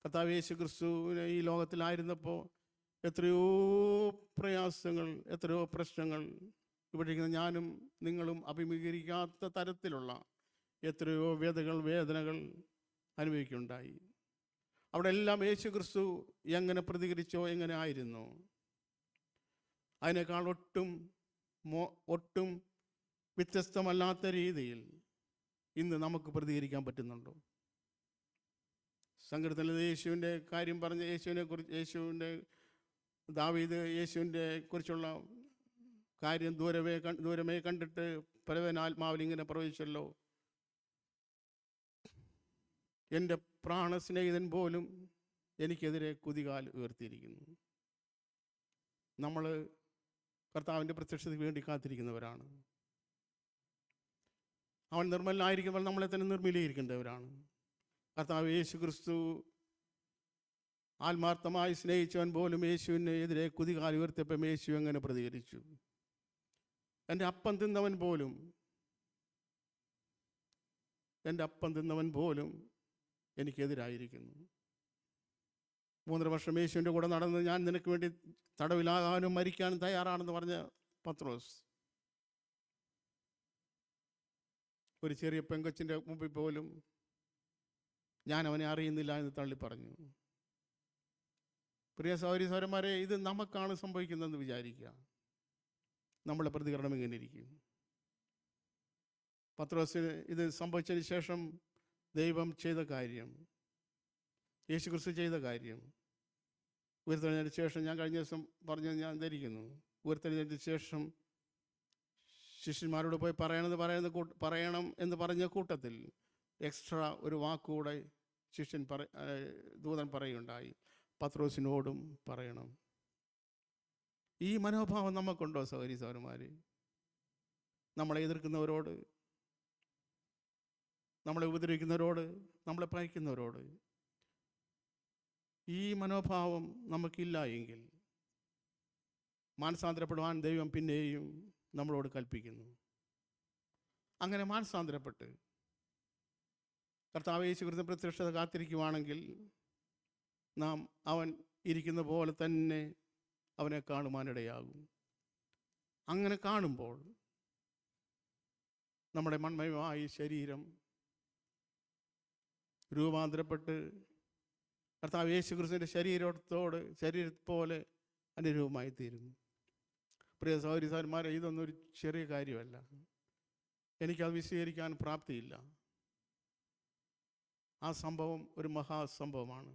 Speaker 1: കർത്താവ് യേശു ക്രിസ്തുവിനെ ഈ ലോകത്തിലായിരുന്നപ്പോൾ എത്രയോ പ്രയാസങ്ങൾ, എത്രയോ പ്രശ്നങ്ങൾ, ഇവിടെ ഇരിക്കുന്ന ഞാനും നിങ്ങളും അഭിമുഖീകരിക്കാത്ത തരത്തിലുള്ള എത്രയോ വ്യതകൾ, വേദനകൾ അനുഭവിക്കുകയുണ്ടായി. അവിടെ എല്ലാം യേശു ക്രിസ്തു എങ്ങനെ പ്രതികരിച്ചോ, എങ്ങനെ ആയിരുന്നു, അതിനേക്കാൾ ഒട്ടും വ്യത്യസ്തമല്ലാത്ത രീതിയിൽ ഇന്ന് നമുക്ക് പ്രതികരിക്കാൻ പറ്റുന്നുണ്ടോ? സങ്കീർത്തനത്തിൽ യേശുവിൻ്റെ കാര്യം പറഞ്ഞ്, യേശുവിൻ്റെ ദാവീദ് യേശുവിൻ്റെ കുറിച്ചുള്ള കാര്യം ദൂരമേ കണ്ടിട്ട് പരവനാത്മാവിൽ ഇങ്ങനെ പ്രവചിച്ചല്ലോ, എൻ്റെ പ്രാണസ്നേഹിതൻ പോലും എനിക്കെതിരെ കുതികാൽ ഉയർത്തിയിരിക്കുന്നു. നമ്മൾ കർത്താവിൻ്റെ പ്രത്യക്ഷതയ്ക്ക് വേണ്ടി കാത്തിരിക്കുന്നവരാണ്. അവൻ നിർമ്മലനായിരിക്കുമ്പോൾ നമ്മളെ തന്നെ നിർമ്മലീകരിക്കേണ്ടവരാണ്. കർത്താവ് യേശു ക്രിസ്തു ആത്മാർത്ഥമായി സ്നേഹിച്ചവൻ പോലും യേശുവിന് എതിരെ കുതികാൽ ഉയർത്തിയപ്പം യേശു എങ്ങനെ പ്രതികരിച്ചു? എൻ്റെ അപ്പം തിന്നവൻ പോലും എനിക്കെതിരായിരിക്കുന്നു. 3 വർഷം യേശുവിൻ്റെ കൂടെ നടന്ന് ഞാൻ നിനക്ക് വേണ്ടി തടവിലാകാനും മരിക്കാനും തയ്യാറാണെന്ന് പറഞ്ഞ പത്രോസ് ഒരു ചെറിയ പെങ്കൊച്ചിൻ്റെ മുമ്പിൽ പോലും ഞാൻ അവനെ അറിയുന്നില്ല എന്ന് തള്ളി പറഞ്ഞു. പ്രിയ സഹോദരീസഹോദരന്മാരെ, ഇത് നമുക്കാണ് സംഭവിക്കുന്നതെന്ന് വിചാരിക്കുക. നമ്മളെ പ്രതികരണം എങ്ങനെ ഇരിക്കും? പത്രോസിന് ഇത് സംഭവിച്ചതിന് ശേഷം ദൈവം ചെയ്ത കാര്യം, യേശു ക്രിസ്തു ചെയ്ത കാര്യം, ഉയർത്തെഴുന്നേറ്റതിന് ശേഷം, ഞാൻ കഴിഞ്ഞ ദിവസം പറഞ്ഞത് ഞാൻ ധരിക്കുന്നു, ഉയർത്തെഴുന്നേറ്റതിന് ശേഷം ശിഷ്യന്മാരോട് പോയി പറയണം എന്ന് പറഞ്ഞ കൂട്ടത്തിൽ എക്സ്ട്രാ ഒരു വാക്കുകൂടെ ദൂതൻ പറയുകയുണ്ടായി, പത്രോസിനോടും പറയണം. ഈ മനോഭാവം നമുക്കുണ്ടോ സഹോദരീ സഹോദരന്മാരെ? നമ്മളെ എതിർക്കുന്നവരോട്, നമ്മളെ ഉപദ്രവിക്കുന്നവരോട്, നമ്മളെ പഴിക്കുന്നവരോട് ഈ മനോഭാവം നമുക്കില്ല എങ്കിൽ മാനസാന്തരപ്പെടുവാൻ ദൈവം പിന്നെയും നമ്മളോട് കൽപ്പിക്കുന്നു. അങ്ങനെ മാനസാന്തരപ്പെട്ട് കർത്താവ് യേശു ക്രിസ്തു പ്രത്യക്ഷത കാത്തിരിക്കുവാണെങ്കിൽ നാം അവൻ ഇരിക്കുന്ന പോലെ തന്നെ അവനെ കാണുവാനിടയാകും. അങ്ങനെ കാണുമ്പോൾ നമ്മുടെ മൺമയമായ ശരീരം രൂപാന്തരപ്പെട്ട് കർത്താവ് യേശു ക്രിസ്തുവിൻ്റെ ശരീരത്തെ പോലെ അനുരൂപമായി തീരുന്നു. പ്രിയ സഹോദരീ സഹോദരന്മാരെ, ഇതൊന്നും ഒരു ചെറിയ കാര്യമല്ല. എനിക്കത് വിശദീകരിക്കാൻ പ്രാപ്തിയില്ല. ആ സംഭവം ഒരു മഹാസംഭവമാണ്.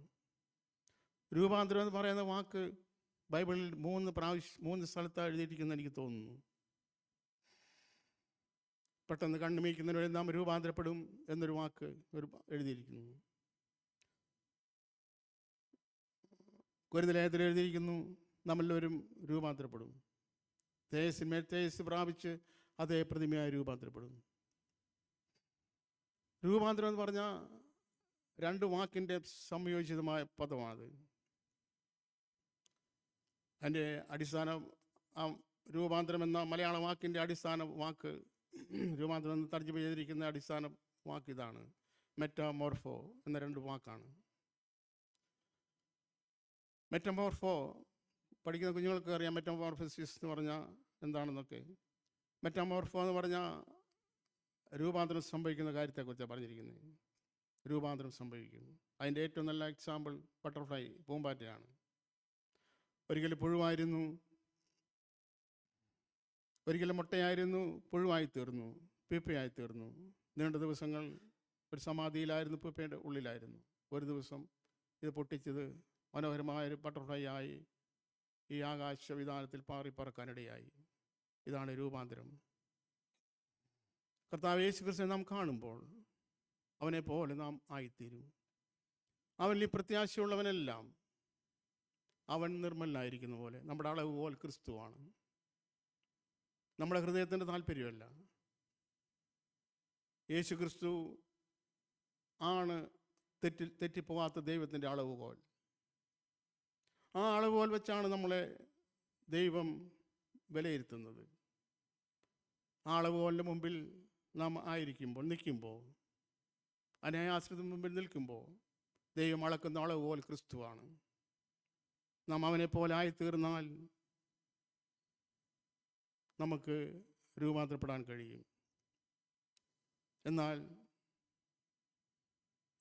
Speaker 1: രൂപാന്തരം എന്ന് പറയുന്ന വാക്ക് ബൈബിളിൽ 3 സ്ഥലത്താണ് എഴുതിയിരിക്കുന്നത് എനിക്ക് തോന്നുന്നു. പെട്ടെന്ന് കണ്ണുമീക്കുന്നതിന് നാം രൂപാന്തരപ്പെടും എന്നൊരു വാക്ക് എഴുതിയിരിക്കുന്നു. കൊരിന്ത്യലേഖനത്തിൽ എഴുതിയിരിക്കുന്നു, നമ്മളെല്ലാവരും രൂപാന്തരപ്പെടും, തേജസ്സിന്മേൽ തേജസ് പ്രാപിച്ച് അതേ പ്രതിമയായി രൂപാന്തരപ്പെടും. രൂപാന്തരം എന്ന് പറഞ്ഞാൽ 2 വാക്കിൻ്റെ സംയോജിതമായ പദമാണത്. അതിൻ്റെ അടിസ്ഥാനം, രൂപാന്തരം എന്ന മലയാള വാക്കിൻ്റെ അടിസ്ഥാന വാക്ക്, രൂപാന്തരം എന്ന് തർജ്ജമ ചെയ്തിരിക്കുന്ന അടിസ്ഥാന വാക്ക് ഇതാണ്, മെറ്റാമോർഫോ എന്ന 2 വാക്കാണ്. മെറ്റാമോർഫോ പഠിക്കുന്ന കുഞ്ഞുങ്ങൾക്ക് അറിയാം. മെറ്റാമോർഫോസിസ് എന്ന് പറഞ്ഞാൽ എന്താണെന്നൊക്കെ. മെറ്റാമോർഫോ എന്ന് പറഞ്ഞാൽ രൂപാന്തരം സംഭവിക്കുന്ന കാര്യത്തെക്കുറിച്ചാണ് പറഞ്ഞിരിക്കുന്നത്. രൂപാന്തരം സംഭവിക്കുന്നു. അതിൻ്റെ ഏറ്റവും നല്ല എക്സാമ്പിൾ ബട്ടർഫ്ലൈ, പൂമ്പാറ്റയാണ്. ഒരിക്കലും പുഴുവായിരുന്നു, ഒരിക്കലും മുട്ടയായിരുന്നു, പുഴുവായി തീർന്നു, പീപ്പയായി തീർന്നു. നീണ്ട ദിവസങ്ങൾ ഒരു സമാധിയിലായിരുന്നു, പീപ്പയുടെ ഉള്ളിലായിരുന്നു. ഒരു ദിവസം ഇത് പൊട്ടിച്ചത് മനോഹരമായൊരു ബട്ടർഫ്ലൈ ആയി ഈ ആകാശവിധാനത്തിൽ പറക്കാനിടയായി. ഇതാണ് രൂപാന്തരം. കർത്താവ് യേശു ക്രിസ്തുവിനെ നാം കാണുമ്പോൾ അവനെ പോലെ നാം ആയിത്തീരും. അവനിൽ പ്രത്യാശയുള്ളവനെല്ലാം അവൻ നിർമ്മലനായിരിക്കുന്ന പോലെ. നമ്മുടെ അളവുകോൽ ക്രിസ്തുവാണ്. നമ്മുടെ ഹൃദയത്തിൻ്റെ താല്പര്യമല്ല, യേശു ക്രിസ്തു ആണ് തെറ്റിപ്പോകാത്ത ദൈവത്തിൻ്റെ അളവുകോൽ. ആ അളവുകോൽ വെച്ചാണ് നമ്മളെ ദൈവം വിലയിരുത്തുന്നത്. ആ അളവുകോലിൻ്റെ മുമ്പിൽ നാം നിൽക്കുമ്പോൾ, അനായാശ്രിതത്തിന് മുമ്പിൽ നിൽക്കുമ്പോൾ ദൈവം അളക്കുന്ന അളവുകോൽ ക്രിസ്തുവാണ്. നാം അവനെ പോലെ ആയിത്തീർന്നാൽ നമുക്ക് രൂപാന്തരപ്പെടാൻ കഴിയും. എന്നാൽ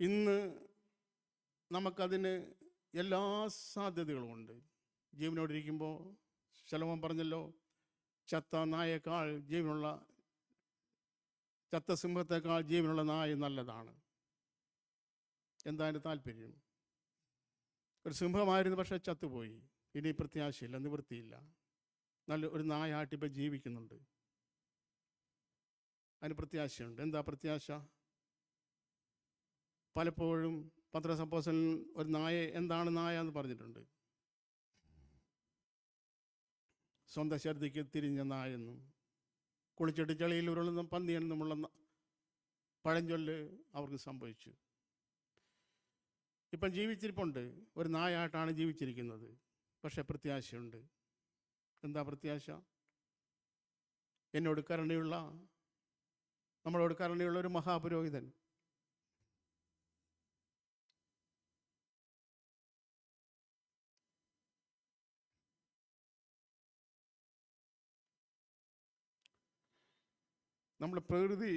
Speaker 1: ഇന്ന് നമുക്കതിന് എല്ലാ സാധ്യതകളുമുണ്ട്. ജീവനോടിരിക്കുമ്പോൾ ശലോമോൻ പറഞ്ഞല്ലോ, ചത്ത സിംഹത്തേക്കാൾ ജീവനുള്ള നായ നല്ലതാണ്. എന്താ അതിൻ്റെ താല്പര്യം? ഒരു സിംഹമായിരുന്നു, പക്ഷെ ചത്തുപോയി. ഇനി പ്രത്യാശയില്ല, നിവൃത്തിയില്ല. നല്ല ഒരു നായ ആട്ടിപ്പോൾ ജീവിക്കുന്നുണ്ട്. അതിന് പ്രത്യാശയുണ്ട്. എന്താ പ്രത്യാശ? പലപ്പോഴും പത്രോസ് അപ്പോസ്തലൻ ഒരു എന്താണ് നായ എന്ന് പറഞ്ഞിട്ടുണ്ട്. സ്വന്തം ഛർദിക്ക് തിരിഞ്ഞ നായെന്നും കുളിച്ചിട്ട് ചെളിയിൽ ഉരുളുന്ന പന്നിയെന്നുമുള്ള പഴഞ്ചൊല്ല് അവർക്ക് സംഭവിച്ചു. ഇപ്പം ജീവിച്ചിരിപ്പുണ്ട്, ഒരു നായായിട്ടാണ് ജീവിച്ചിരിക്കുന്നത്. പക്ഷെ പ്രത്യാശയുണ്ട്. എന്താ പ്രത്യാശ? നമ്മളോട് കരുണയുള്ള ഒരു മഹാപുരോഹിതൻ നമ്മുടെ പ്രകൃതി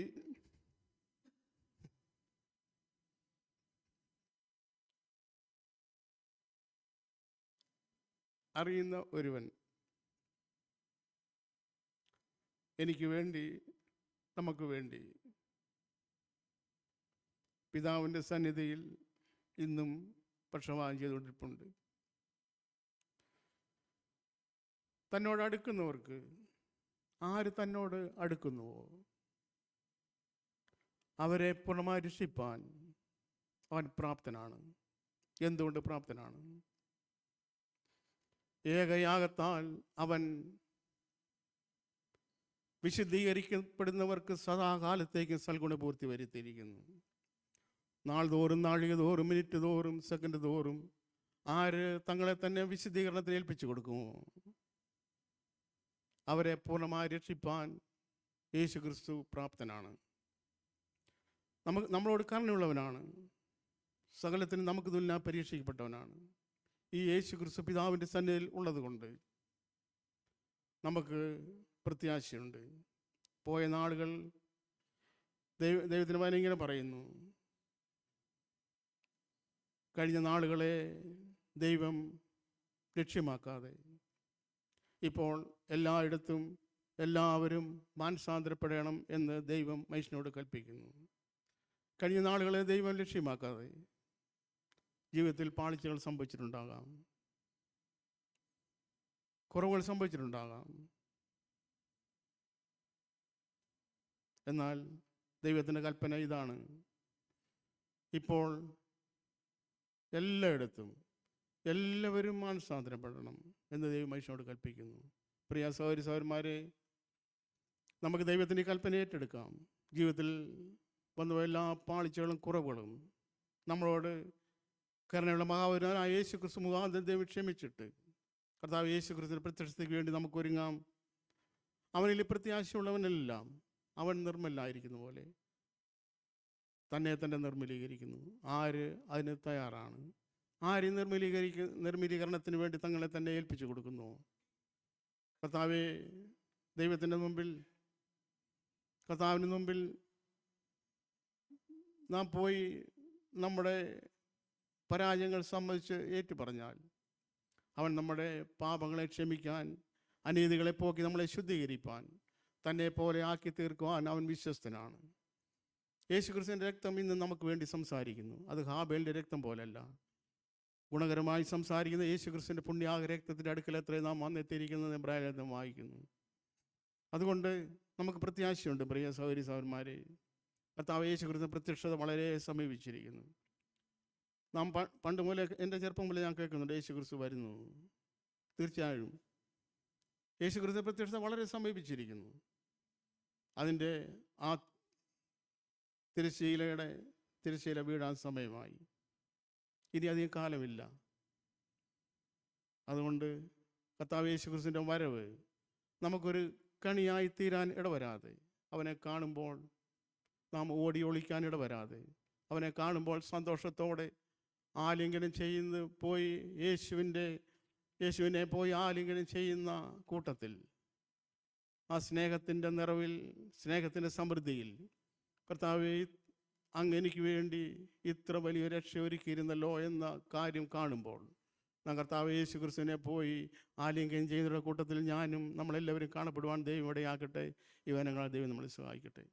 Speaker 1: അറിയുന്ന ഒരുവൻ എനിക്ക് വേണ്ടി, നമുക്ക് വേണ്ടി പിതാവിൻ്റെ സന്നിധിയിൽ ഇന്നും പക്ഷപാതം ചെയ്തുകൊണ്ടിരിപ്പുണ്ട്. തന്നോട് അടുക്കുന്നവർക്ക്, ആര് തന്നോട് അടുക്കുന്നുവോ അവരെ പൂർണ്ണമായി രക്ഷിപ്പാൻ അവൻ പ്രാപ്തനാണ്. എന്തുകൊണ്ട് പ്രാപ്തനാണ്? ഏകയാഗത്താൽ അവൻ വിശുദ്ധീകരിക്കപ്പെടുന്നവർക്ക് സദാകാലത്തേക്ക് സൽഗുണപൂർത്തി വരുത്തിയിരിക്കുന്നു. നാൾ തോറും, നാഴിക തോറും, മിനിറ്റ് തോറും, സെക്കൻഡ് തോറും ആര് തങ്ങളെ തന്നെ വിശുദ്ധീകരണത്തിന് ഏൽപ്പിച്ചു കൊടുക്കുമോ അവരെ പൂർണ്ണമായി രക്ഷിപ്പാൻ യേശു ക്രിസ്തു പ്രാപ്തനാണ്. നമ്മളോട് കരുണയുള്ളവനാണ്. സകലത്തിന് നമുക്ക് തുല്യ പരീക്ഷിക്കപ്പെട്ടവനാണ്. ഈ യേശു ക്രിസ്തു പിതാവിൻ്റെ സന്നിധിയിൽ ഉള്ളത് കൊണ്ട് നമുക്ക് പ്രത്യാശയുണ്ട്. പോയ നാളുകൾ ദൈവത്തിന് വചനം ഇങ്ങനെ പറയുന്നു, കഴിഞ്ഞ നാളുകളെ ദൈവം ലക്ഷ്യമാക്കാതെ ഇപ്പോൾ എല്ലായിടത്തും എല്ലാവരും മാനസാന്തരപ്പെടണം എന്ന് ദൈവം മനുഷ്യനോട് കൽപ്പിക്കുന്നു. കഴിഞ്ഞ നാളുകളെ ദൈവം ലക്ഷ്യമാക്കാതെ ജീവിതത്തിൽ പാളിച്ചകൾ സംഭവിച്ചിട്ടുണ്ടാകാം, കുറവുകൾ സംഭവിച്ചിട്ടുണ്ടാകാം. എന്നാൽ ദൈവത്തിൻ്റെ കൽപ്പന ഇതാണ്, ഇപ്പോൾ എല്ലായിടത്തും എല്ലാവരും മാനസാന്തരപ്പെടണം എന്ന് ദൈവം മനുഷ്യനോട് കൽപ്പിക്കുന്നു. പ്രിയ സഹോദരി സഹോദരന്മാരെ, നമുക്ക് ദൈവത്തിൻ്റെ കൽപ്പന ഏറ്റെടുക്കാം. ജീവിതത്തിൽ വന്ന എല്ലാ പാളിച്ചകളും കുറവുകളും നമ്മളോട് കരുണയുള്ള മഹാപുരുഷനായ യേശു ക്രിസ്തു മുഖാന്തരം ദൈവം ക്ഷമിച്ചിട്ട് കർത്താവ് യേശു ക്രിസ്തുവിൻ്റെ പ്രത്യക്ഷതയ്ക്ക് വേണ്ടി നമുക്ക് ഒരുങ്ങാം. അവനിൽ പ്രത്യാശയുള്ളവനെല്ലാം അവൻ നിർമ്മലായിരിക്കുന്ന പോലെ തന്നെ നിർമ്മലീകരിക്കുന്നു. ആര് അതിന് തയ്യാറാണ്? ആര് നിർമ്മലീകരണത്തിന് വേണ്ടി തങ്ങളെ തന്നെ ഏൽപ്പിച്ചു കൊടുക്കുന്നു? കർത്താവെ, കർത്താവിന് മുമ്പിൽ നാം പോയി നമ്മുടെ പരാജയങ്ങൾ സംബന്ധിച്ച് ഏറ്റുപറഞ്ഞാൽ അവൻ നമ്മുടെ പാപങ്ങളെ ക്ഷമിക്കാൻ, അനീതികളെ പോക്കി നമ്മളെ ശുദ്ധീകരിപ്പാൻ, തന്നെ പോലെ ആക്കി തീർക്കുവാൻ അവൻ വിശ്വസ്തനാണ്. യേശു ക്രിസ്തുവിൻ്റെ രക്തം ഇന്ന് നമുക്ക് വേണ്ടി സംസാരിക്കുന്നു. അത് ഹാബേലിൻ്റെ രക്തം പോലല്ല. ഗുണകരമായി സംസാരിക്കുന്ന യേശു ക്രിസ്തുവിൻ്റെ പുണ്യാഗ രക്തത്തിൻ്റെ അടുക്കൽ എത്ര നാം വന്നെത്തിയിരിക്കുന്നത് എബ്രായലേഖനം വായിക്കുന്നു. അതുകൊണ്ട് നമുക്ക് പ്രത്യാശയുണ്ട്. പ്രിയ സഹോദരി സഹോദരന്മാരെ, കർത്താവ് യേശു ക്രിസ്തു പ്രത്യക്ഷത വളരെ സമീപിച്ചിരിക്കുന്നു. നാം പണ്ട് മുതലേ, എൻ്റെ ചെറുപ്പം മുതലേ ഞാൻ കേൾക്കുന്നുണ്ട്, യേശു ക്രിസ്തു വരുന്നു. തീർച്ചയായും യേശു ക്രിസ്തു പ്രത്യക്ഷത വളരെ സമീപിച്ചിരിക്കുന്നു. അതിൻ്റെ ആ തിരശ്ശീല വീഴാൻ സമയമായി. ഇനി അധികം കാലമില്ല. അതുകൊണ്ട് കർത്താവ് യേശുക്രിസ്തുവിൻ്റെ വരവ് നമുക്കൊരു കണിയായി തീരാൻ ഇടവരാതെ, അവനെ കാണുമ്പോൾ നാം ഓടി ഒളിക്കാൻ ഇടവരാതെ, അവനെ കാണുമ്പോൾ സന്തോഷത്തോടെ ആലിംഗനം യേശുവിനെ പോയി ആലിംഗനം ചെയ്യുന്ന കൂട്ടത്തിൽ, ആ സ്നേഹത്തിൻ്റെ നിറവിൽ, സ്നേഹത്തിൻ്റെ സമൃദ്ധിയിൽ, കർത്താവേ അങ്ങ് എനിക്ക് വേണ്ടി ഇത്ര വലിയ രക്ഷ ഒരുക്കിയിരുന്നല്ലോ എന്ന കാര്യം കാണുമ്പോൾ നാം കർത്താവ് യേശുക്രിസ്തുവിനെ പോയി ആലിംഗനം ചെയ്യുന്ന കൂട്ടത്തിൽ ഞാനും നമ്മളെല്ലാവരും കാണപ്പെടുവാൻ ദൈവം ഇടയാക്കട്ടെ. ഈ വചനങ്ങളാൽ ദൈവം നമ്മളെ സഹായിക്കട്ടെ.